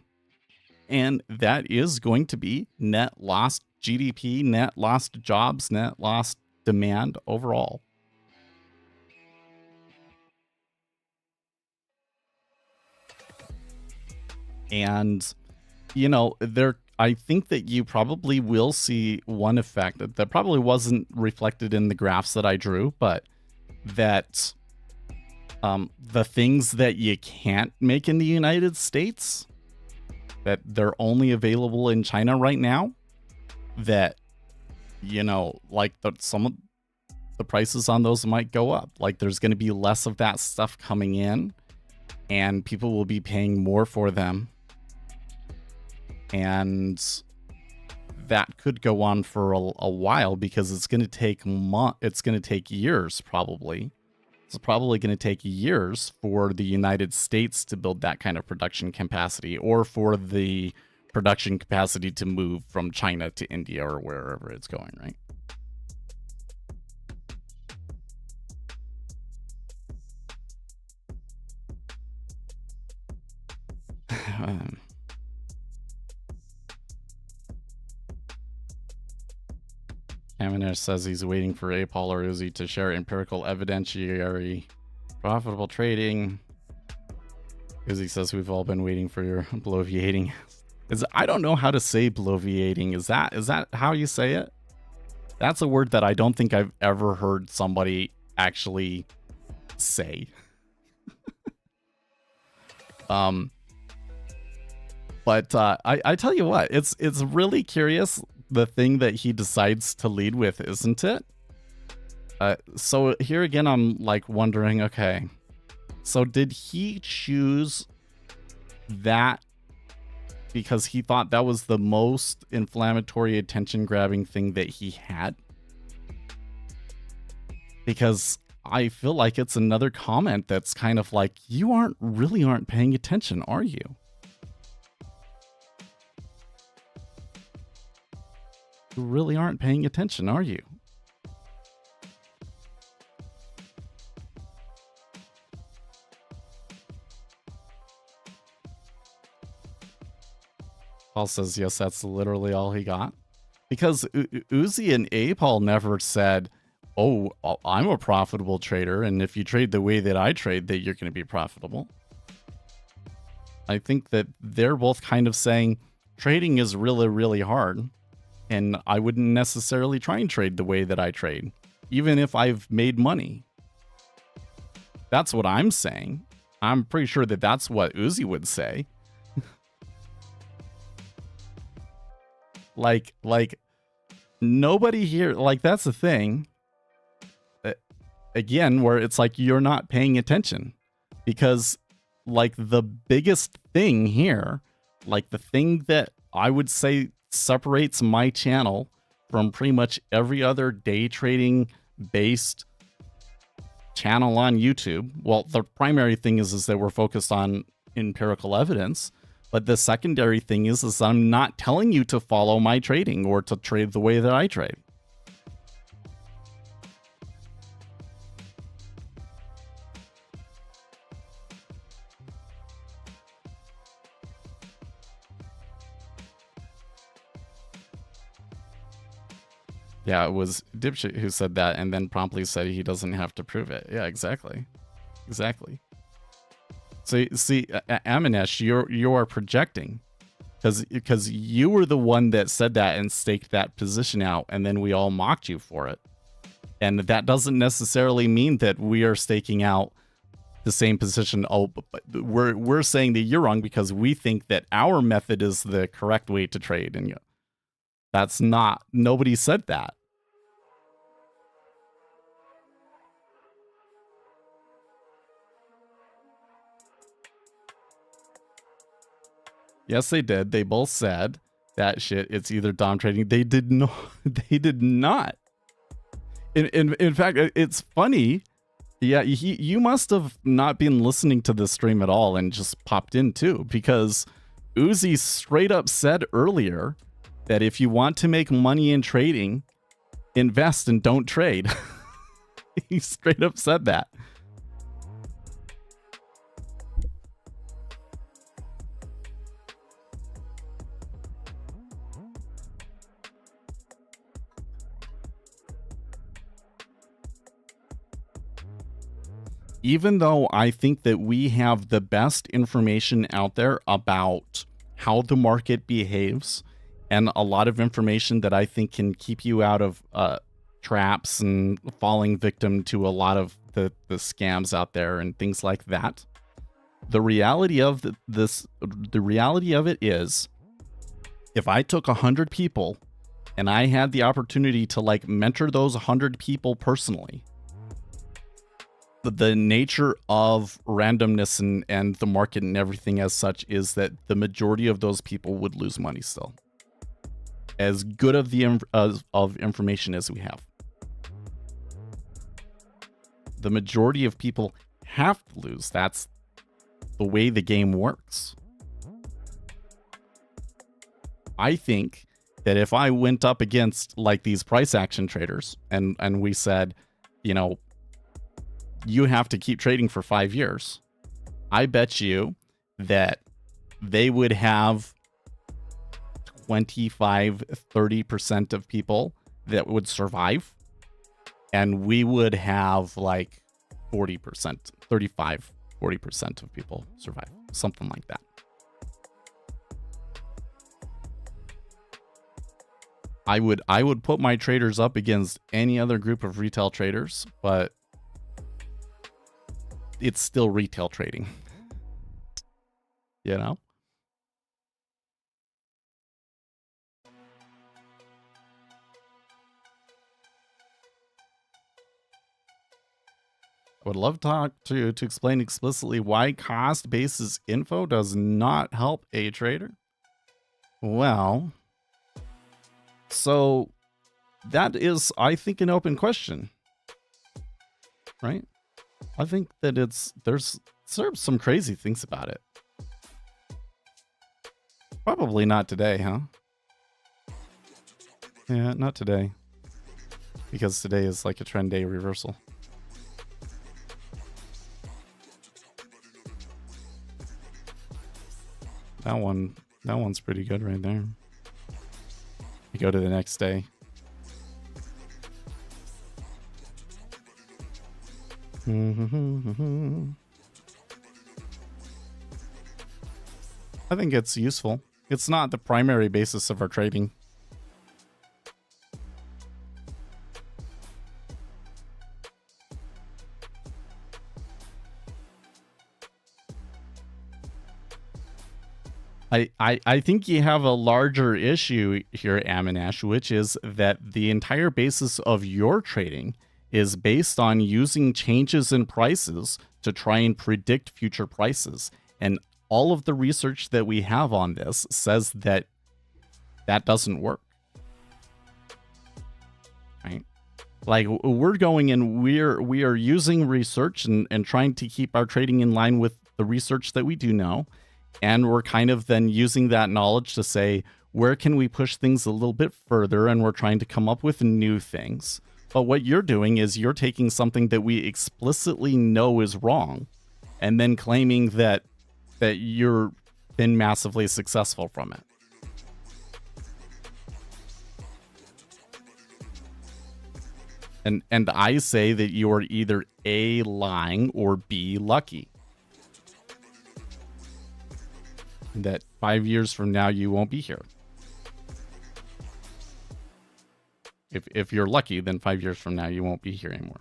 And that is going to be net lost GDP, net lost jobs, net lost demand overall. And, I think that you probably will see one effect that probably wasn't reflected in the graphs that I drew, but that the things that you can't make in the United States, that they're only available in China right now, that, you know, like some of the prices on those might go up. Like there's going to be less of that stuff coming in and people will be paying more for them. And that could go on for a while because it's going to take years probably. It's probably going to take years for the United States to build that kind of production capacity, or for the production capacity to move from China to India or wherever it's going, right? Aminesh says he's waiting for Apol or Uzi to share empirical evidentiary profitable trading. Uzi says we've all been waiting for your bloviating. I don't know how to say bloviating. Is that how you say it? That's a word that I don't think I've ever heard somebody actually say. But I tell you what, it's really curious the thing that he decides to lead with, isn't it? So here again, I'm like wondering, okay, so did he choose that because he thought that was the most inflammatory, attention-grabbing thing that he had? Because I feel like it's another comment that's kind of like, you really aren't paying attention, are you? You really aren't paying attention, are you? Paul says, yes, that's literally all he got. Because Uzi and Apol never said, oh, I'm a profitable trader, and if you trade the way that I trade, that you're going to be profitable. I think that they're both kind of saying trading is really, really hard, and I wouldn't necessarily try and trade the way that I trade, even if I've made money. That's what I'm saying. I'm pretty sure that that's what Uzi would say. like nobody here, like that's the thing. Again, where it's like you're not paying attention, because like the biggest thing here, like the thing that I would say separates my channel from pretty much every other day trading based channel on YouTube. Well, the primary thing is that we're focused on empirical evidence, but the secondary thing is I'm not telling you to follow my trading or to trade the way that I trade. Yeah, it was Dipshit who said that and then promptly said he doesn't have to prove it. Yeah, exactly. Exactly. So, see, Aminesh, you are projecting because you were the one that said that and staked that position out, and then we all mocked you for it. And that doesn't necessarily mean that we are staking out the same position. Oh, but we're saying that you're wrong because we think that our method is the correct way to trade, and that's not. Nobody said that. Yes, they did. They both said that shit. It's either Dom trading. They did not. They did not. In fact, it's funny. Yeah, you must have not been listening to the stream at all and just popped in too, because Uzi straight up said earlier that if you want to make money in trading, invest and don't trade. He straight up said that. Even though I think that we have the best information out there about how the market behaves and a lot of information that I think can keep you out of traps and falling victim to a lot of the scams out there and things like that. The reality of the reality of it is, if I took 100 people and I had the opportunity to like mentor those 100 people personally, the nature of randomness and the market and everything as such is that the majority of those people would lose money still. As good of of information as we have, the majority of people have to lose. That's the way the game works. I think that if I went up against like these price action traders and we said, you know, you have to keep trading for 5 years, I bet you that they would have 25-30% of people that would survive, and we would have like 40%, 35-40% of people survive, something like that. I would put my traders up against any other group of retail traders, but it's still retail trading. You know? I would love to talk to explain explicitly why cost basis info does not help a trader. Well, so that is, I think, an open question, right? I think that there's some crazy things about it. Probably not today, huh? Yeah, not today. Because today is like a trend day reversal. That one's pretty good right there. You go to the next day. I think it's useful. It's not the primary basis of our trading. I think you have a larger issue here, Aminash, which is that the entire basis of your trading is based on using changes in prices to try and predict future prices. And all of the research that we have on this says that that doesn't work. Right? Like, we're going and we are using research and trying to keep our trading in line with the research that we do know. And we're kind of then using that knowledge to say, where can we push things a little bit further? And we're trying to come up with new things. But what you're doing is you're taking something that we explicitly know is wrong and then claiming that you're been massively successful from it. And I say that you are either A, lying, or B, lucky. That 5 years from now you won't be here. If you're lucky, then 5 years from now you won't be here anymore.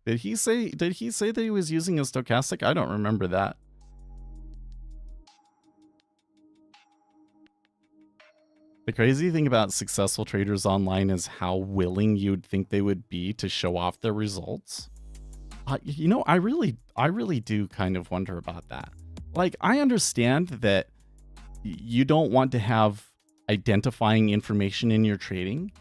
Did he say that he was using a stochastic? I don't remember that. The crazy thing about successful traders online is how willing you'd think they would be to show off their results. You know, I really do kind of wonder about that. Like, I understand that you don't want to have identifying information in your trading,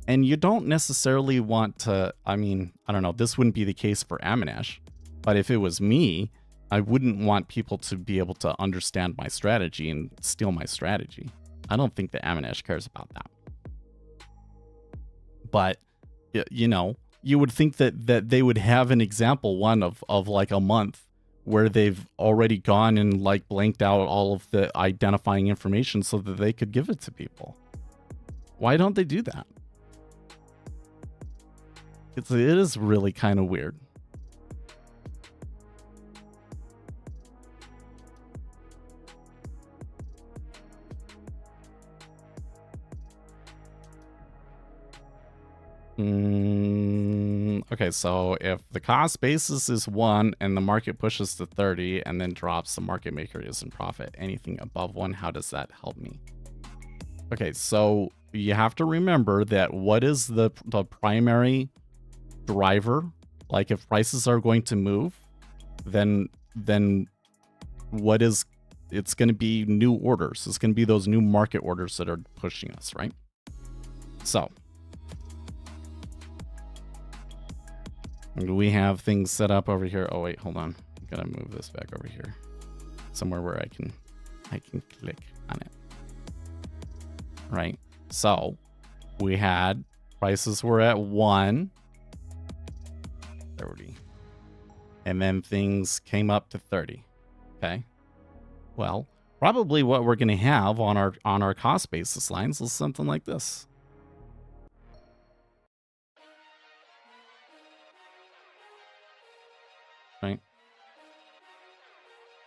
and you don't necessarily want to, I mean, I don't know, this wouldn't be the case for Aminash, but if it was me, I wouldn't want people to be able to understand my strategy and steal my strategy. I don't think that Aminash cares about that. But, you know, you would think that they would have an example one of like a month where they've already gone and like blanked out all of the identifying information so that they could give it to people. Why don't they do that? It is really kind of weird. Okay, so if the cost basis is 1 and the market pushes to 30 and then drops, the market maker is in profit. Anything above 1, how does that help me? Okay, so you have to remember that what is the primary driver? Like if prices are going to move, then what is, it's going to be new orders. It's going to be those new market orders that are pushing us, right? So we have things set up over here. Oh wait, hold on. I'm gonna move this back over here, somewhere where I can click on it. Right. So we had prices were at 1, 30, and then things came up to 30. Okay. Well, probably what we're gonna have on our cost basis lines is something like this. Right.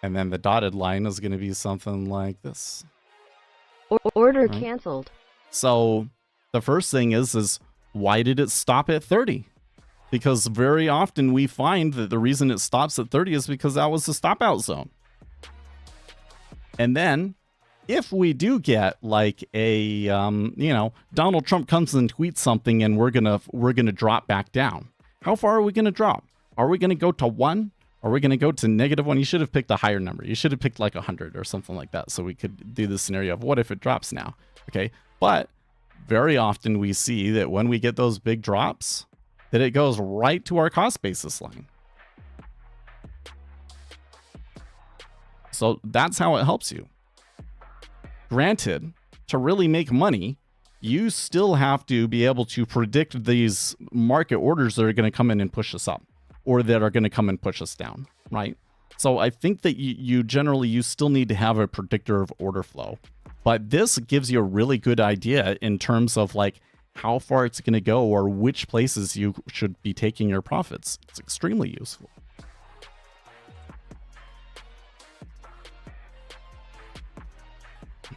And then the dotted line is going to be something like this. Order Right. canceled. So the first thing is why did it stop at 30? Because very often we find that the reason it stops at 30 is because that was the stop out zone. And then if we do get like a, Donald Trump comes and tweets something and we're going to drop back down. How far are we going to drop? Are we going to go to 1? Are we going to go to -1? You should have picked a higher number. You should have picked like 100 or something like that, so we could do the scenario of what if it drops now? Okay, but very often we see that when we get those big drops, that it goes right to our cost basis line. So that's how it helps you. Granted, to really make money, you still have to be able to predict these market orders that are going to come in and push us up, or that are going to come and push us down, right? So I think that you still need to have a predictor of order flow. But this gives you a really good idea in terms of like how far it's going to go or which places you should be taking your profits. It's extremely useful.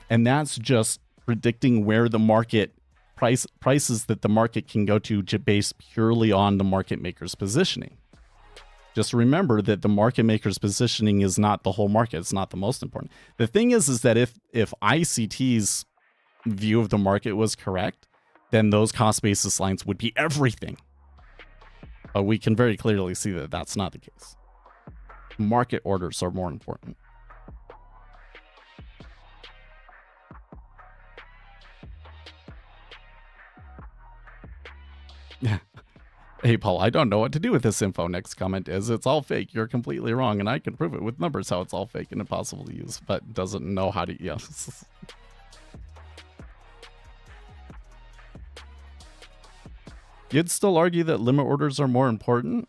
And that's just predicting where the market prices that the market can go to based purely on the market maker's positioning. Just remember that the market maker's positioning is not the whole market. It's not the most important. The thing is that if ICT's view of the market was correct, then those cost basis lines would be everything. But we can very clearly see that that's not the case. Market orders are more important. Yeah. Hey, Paul, I don't know what to do with this info. Next comment is, it's all fake. You're completely wrong, and I can prove it with numbers how it's all fake and impossible to use, but doesn't know how to... Yes. You'd still argue that limit orders are more important?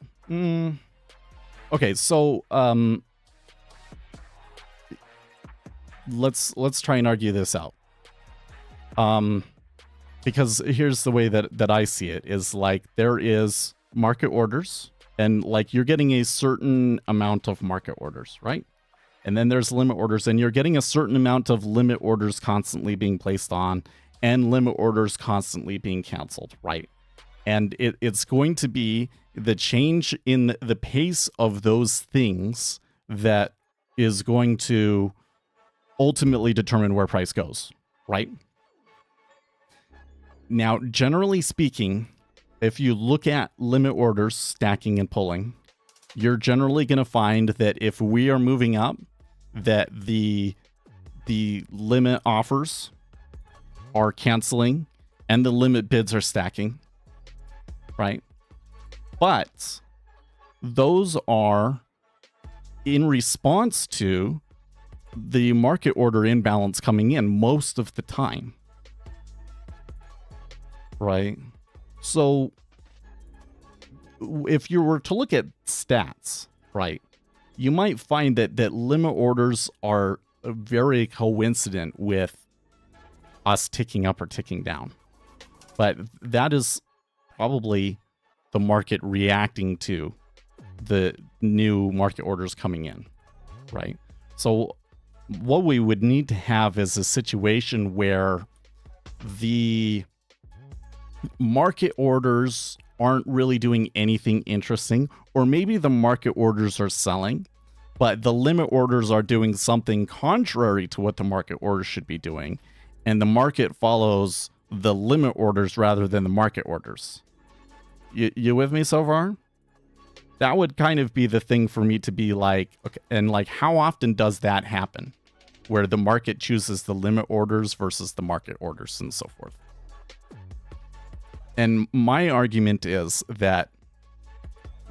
Okay, so let's try and argue this out. Because here's the way that I see it is like there is market orders and like you're getting a certain amount of market orders, right? And then there's limit orders and you're getting a certain amount of limit orders constantly being placed on and limit orders constantly being canceled, right? And it's going to be the change in the pace of those things that is going to ultimately determine where price goes, right? Now, generally speaking, if you look at limit orders stacking and pulling, you're generally going to find that if we are moving up, that the limit offers are canceling and the limit bids are stacking, right? But those are in response to the market order imbalance coming in most of the time. Right. So if you were to look at stats, right, you might find that limit orders are very coincident with us ticking up or ticking down. But that is probably the market reacting to the new market orders coming in, right? So what we would need to have is a situation where the market orders aren't really doing anything interesting, or maybe the market orders are selling, but the limit orders are doing something contrary to what the market orders should be doing, and the market follows the limit orders rather than the market orders. You with me so far? That would kind of be the thing for me to be like, okay, and like, how often does that happen? Where the market chooses the limit orders versus the market orders and so forth. And my argument is that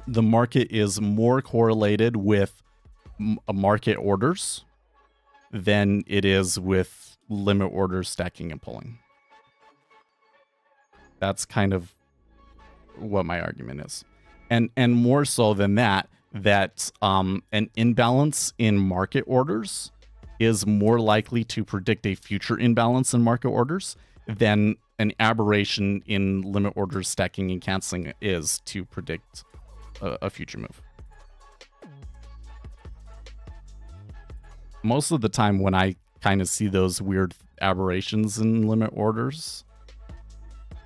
the market is more correlated with market orders than it is with limit orders stacking and pulling. That's kind of what my argument is. And more so than that, an imbalance in market orders is more likely to predict a future imbalance in market orders than an aberration in limit orders stacking and canceling is to predict a future move. Most of the time when I kind of see those weird aberrations in limit orders,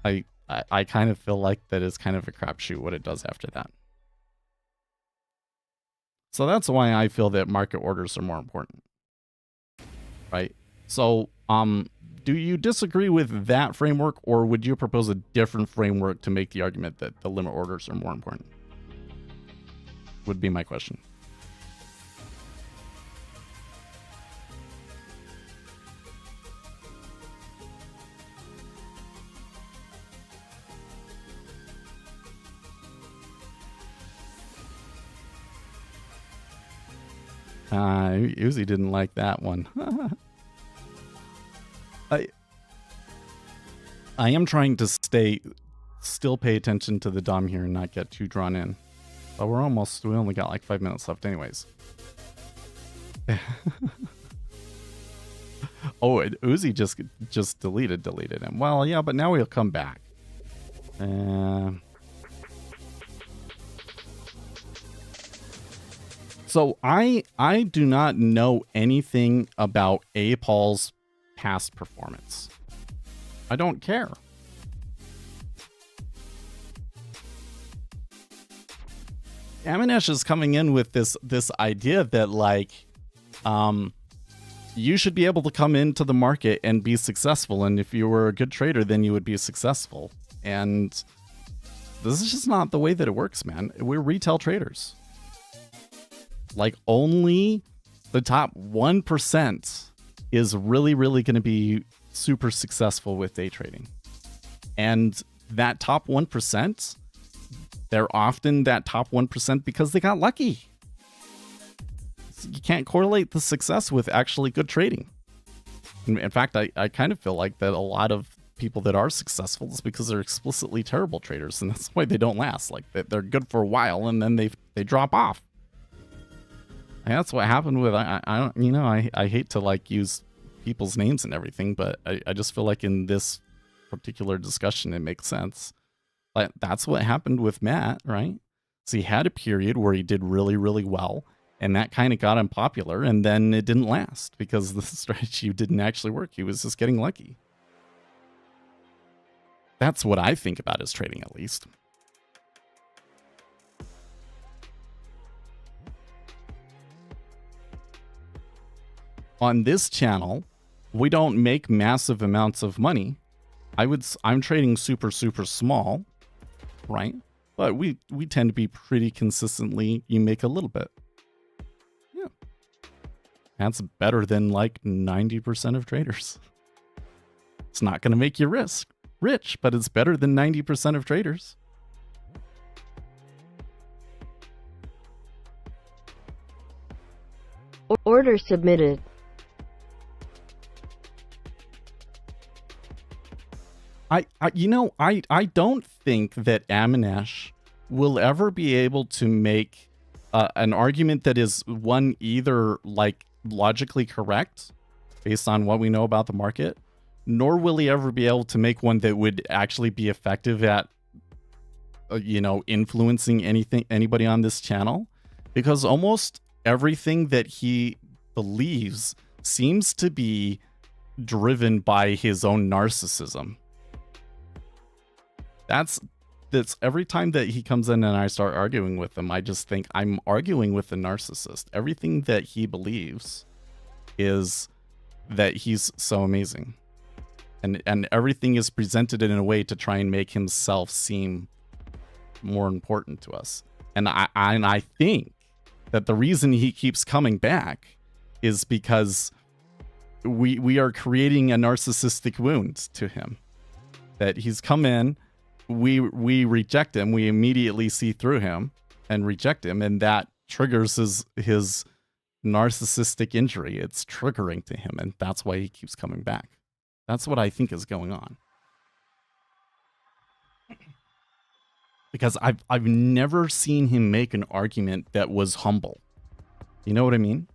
I kind of feel like that is kind of a crapshoot what it does after that. So that's why I feel that market orders are more important. Right? So, do you disagree with that framework, or would you propose a different framework to make the argument that the limit orders are more important? Would be my question. Uzi didn't like that one. I am trying to still pay attention to the DOM here and not get too drawn in. But we only got like 5 minutes left anyways. Oh, Uzi just deleted him. Well, yeah, but now he'll come back. So I do not know anything about Paul's past performance. I don't care. Amanesh is coming in with this idea that like you should be able to come into the market and be successful, and if you were a good trader then you would be successful. And this is just not the way that it works, man. We're retail traders. Like, only the top 1% is really going to be super successful with day trading. And that top 1%, they're often that top 1% because they got lucky. You can't correlate the success with actually good trading. In fact, I kind of feel like that a lot of people that are successful is because they're explicitly terrible traders, and that's why they don't last. Like, they're good for a while and then they drop off. And that's what happened with, I don't, you know, I hate to like use people's names and everything, but I just feel like in this particular discussion, it makes sense. Like, that's what happened with Matt, right? So he had a period where he did really well, and that kind of got him popular, and then it didn't last because the strategy didn't actually work. He was just getting lucky. That's what I think about his trading, at least. On this channel, we don't make massive amounts of money. I'm trading super small, right? But we tend to be pretty consistently, you make a little bit. Yeah. That's better than like 90% of traders. It's not going to make you rich, but it's better than 90% of traders. Order submitted. I don't think that Amanesh will ever be able to make an argument that is one either like logically correct based on what we know about the market, nor will he ever be able to make one that would actually be effective at influencing anybody on this channel, because almost everything that he believes seems to be driven by his own narcissism. That's every time that he comes in and I start arguing with him, I just think I'm arguing with a narcissist. Everything that he believes is that he's so amazing. And everything is presented in a way to try and make himself seem more important to us. And I think that the reason he keeps coming back is because we are creating a narcissistic wound to him. That he's come in, we reject him, we immediately see through him and reject him, and that triggers his narcissistic injury. It's triggering to him, and that's why he keeps coming back. That's what I think is going on. Because I've never seen him make an argument that was humble. You know what I mean?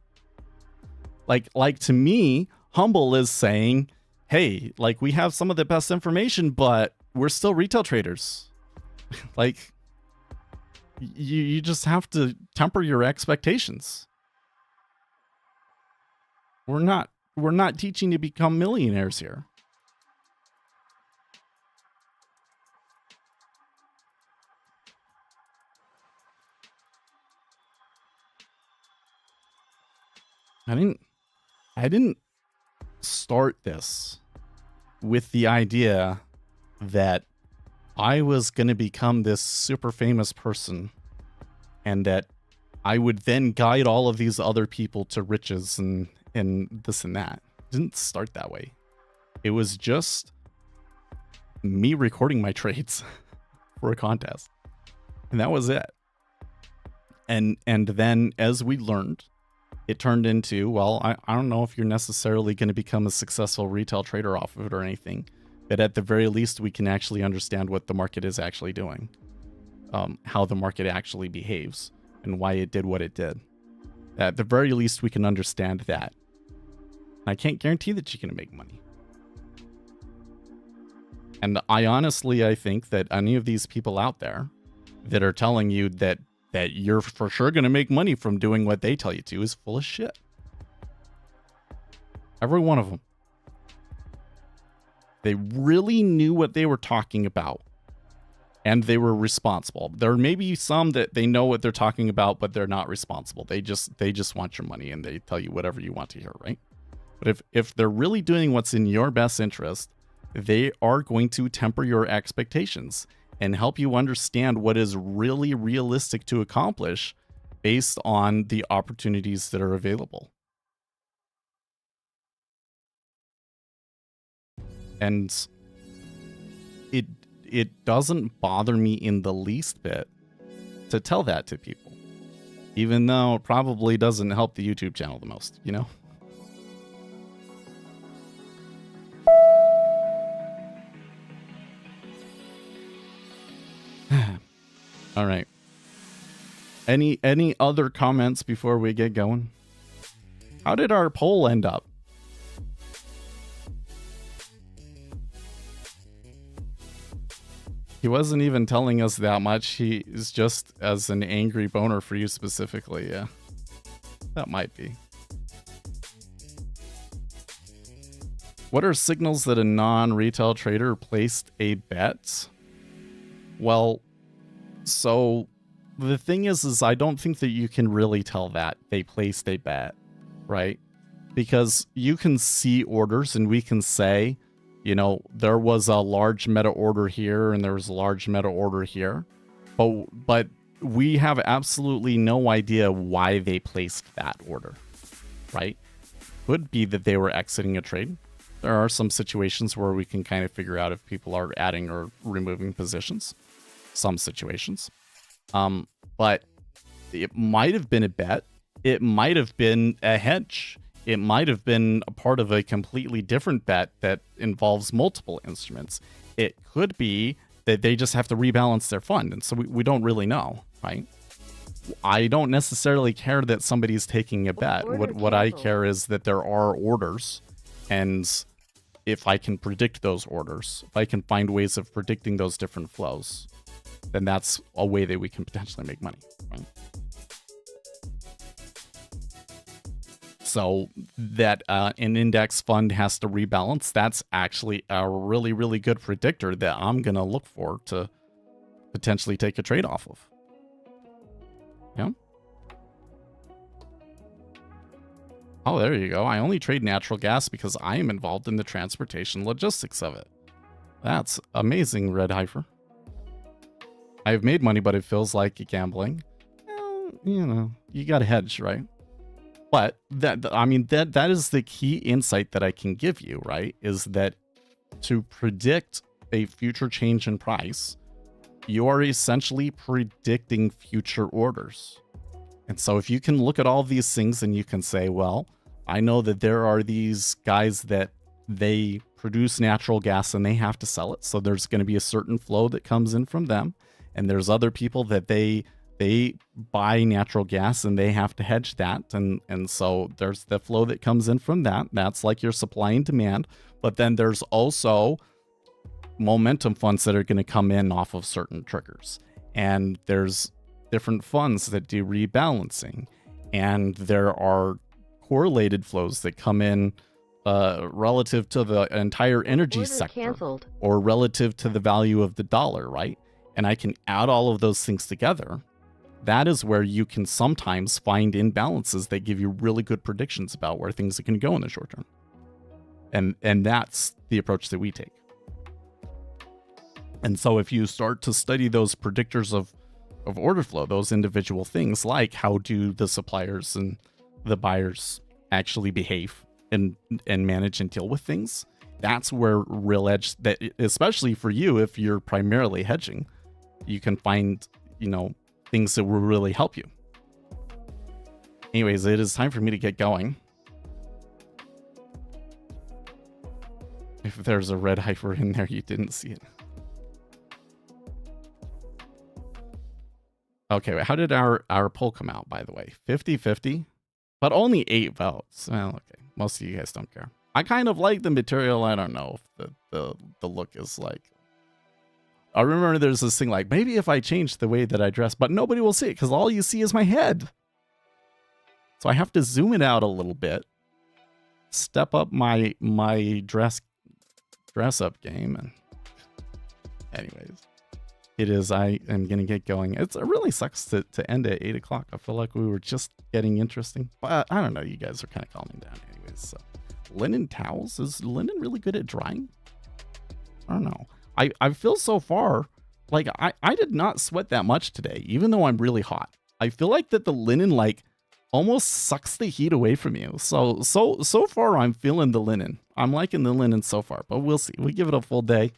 Like to me, humble is saying, hey, like we have some of the best information, but we're still retail traders. Like you just have to temper your expectations. We're not teaching to become millionaires here. I didn't start this with the idea that I was going to become this super famous person and that I would then guide all of these other people to riches and this and that. It didn't start that way. It was just me recording my trades for a contest. And that was it. And then as we learned, it turned into, well, I don't know if you're necessarily going to become a successful retail trader off of it or anything, but at the very least, we can actually understand what the market is actually doing, how the market actually behaves, and why it did what it did. At the very least, we can understand that. I can't guarantee that you're going to make money. And I think that any of these people out there that are telling you that you're for sure going to make money from doing what they tell you to is full of shit. Every one of them. They really knew what they were talking about. And they were responsible. There may be some that they know what they're talking about, but they're not responsible. They just want your money and they tell you whatever you want to hear, right? But if they're really doing what's in your best interest, they are going to temper your expectations and help you understand what is really realistic to accomplish based on the opportunities that are available. And it doesn't bother me in the least bit to tell that to people, even though it probably doesn't help the YouTube channel the most, you know? All right. Any other comments before we get going? How did our poll end up? He wasn't even telling us that much. He is just as an angry boner for you specifically. Yeah, that might be. What are signals that a non-retail trader placed a bet? Well, so the thing is I don't think that you can really tell that they placed a bet, right? Because you can see orders and we can say, you know, there was a large meta order here and there was a large meta order here, but we have absolutely no idea why they placed that order, right? Could be that they were exiting a trade. There are some situations where we can kind of figure out if people are adding or removing positions. Some situations. But it might have been a bet. It might have been a hedge. It might have been a part of a completely different bet that involves multiple instruments. It could be that they just have to rebalance their fund. And so we don't really know, right? I don't necessarily care that somebody's taking a bet. What I care is that there are orders. And if I can predict those orders, if I can find ways of predicting those different flows, then that's a way that we can potentially make money, right? So that an index fund has to rebalance, that's actually a really, really good predictor that I'm going to look for to potentially take a trade off of. Yeah. Oh, there you go. I only trade natural gas because I am involved in the transportation logistics of it. That's amazing, Red Heifer. I've made money, but it feels like gambling. Well, you know, you got to hedge, right? But that is the key insight that I can give you, right? Is that to predict a future change in price, you are essentially predicting future orders. And so if you can look at all these things and you can say, well, I know that there are these guys that they produce natural gas and they have to sell it. So there's going to be a certain flow that comes in from them. And there's other people that they buy natural gas and they have to hedge that. And so there's the flow that comes in from that. That's like your supply and demand. But then there's also momentum funds that are going to come in off of certain triggers. And there's different funds that do rebalancing. And there are correlated flows that come in relative to the entire energy Order sector canceled. or relative to the value of the dollar, right? And I can add all of those things together. That is where you can sometimes find imbalances that give you really good predictions about where things are going to go in the short term. And that's the approach that we take. And so if you start to study those predictors of order flow, those individual things, like how do the suppliers and the buyers actually behave and manage and deal with things, that's where real edge, that especially for you, if you're primarily hedging, you can find, you know, things that will really help you. Anyways, it is time for me to get going. If there's a red heifer in there, you didn't see it. Okay, how did our poll come out, by the way? 50-50, but only 8 votes. Well, okay, most of you guys don't care. I kind of like the material. I don't know if the look is like. I remember there's this thing like, maybe if I change the way that I dress, but nobody will see it because all you see is my head. So I have to zoom it out a little bit, step up my dress up game, and anyways, it is. I am gonna get going. It really sucks to end at 8 o'clock. I feel like we were just getting interesting, but I don't know. You guys are kind of calming down, anyways. So, linen towels, is linen really good at drying? I don't know. I feel so far like I did not sweat that much today, even though I'm really hot. I feel like that the linen like almost sucks the heat away from you. So far I'm feeling the linen. I'm liking the linen so far, but we'll see. We give it a full day.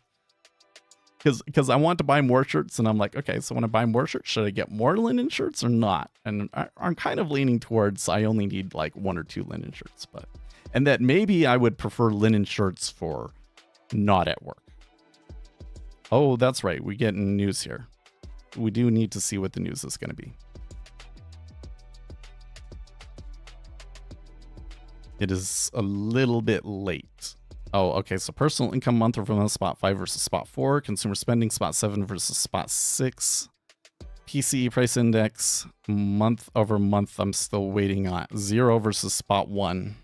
Because I want to buy more shirts, and I'm like, okay, so when I buy more shirts, should I get more linen shirts or not? And I'm kind of leaning towards I only need like 1 or 2 linen shirts, and that maybe I would prefer linen shirts for not at work. Oh, that's right. We get news here. We do need to see what the news is going to be. It is a little bit late. Oh, okay. So personal income month over month, spot 5 versus spot 4. Consumer spending, spot 7 versus spot 6. PCE price index, month over month. I'm still waiting on 0 versus spot 1.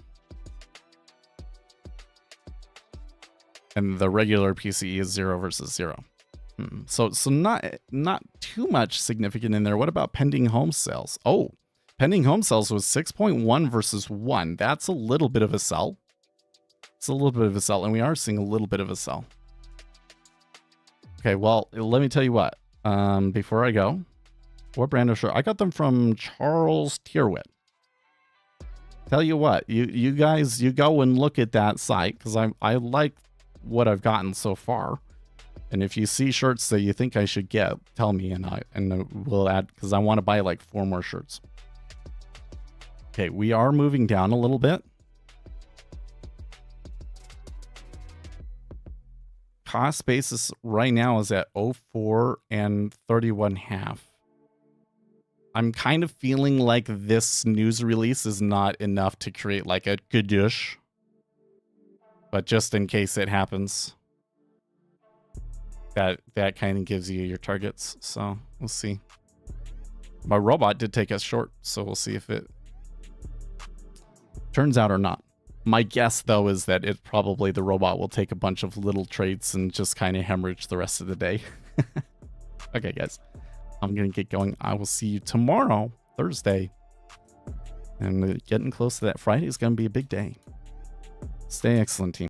And the regular PCE is 0 versus 0. So not too much significant in there. What about pending home sales? Oh, pending home sales was 6.1 versus 1. That's a little bit of a sell. It's a little bit of a sell, and we are seeing a little bit of a sell. Okay, well, let me tell you what. Before I go, what brand of shirt? I got them from Charles Tierwit. Tell you what, you guys, you go and look at that site because I like what I've gotten so far. And if you see shirts that you think I should get, tell me, and we'll add, because I want to buy like 4 more shirts. Okay, we are moving down a little bit. Cost basis right now is at 04 and 31.5. I'm kind of feeling like this news release is not enough to create like a gadoosh. But just in case it happens, that kind of gives you your targets. So we'll see. My robot did take us short, so we'll see if it Turns out or not. My guess, though, is that the robot will take a bunch of little trades and just kind of hemorrhage the rest of the day. Okay, guys. I'm going to get going. I will see you tomorrow, Thursday. And getting close to that Friday is going to be a big day. Stay excellent, team.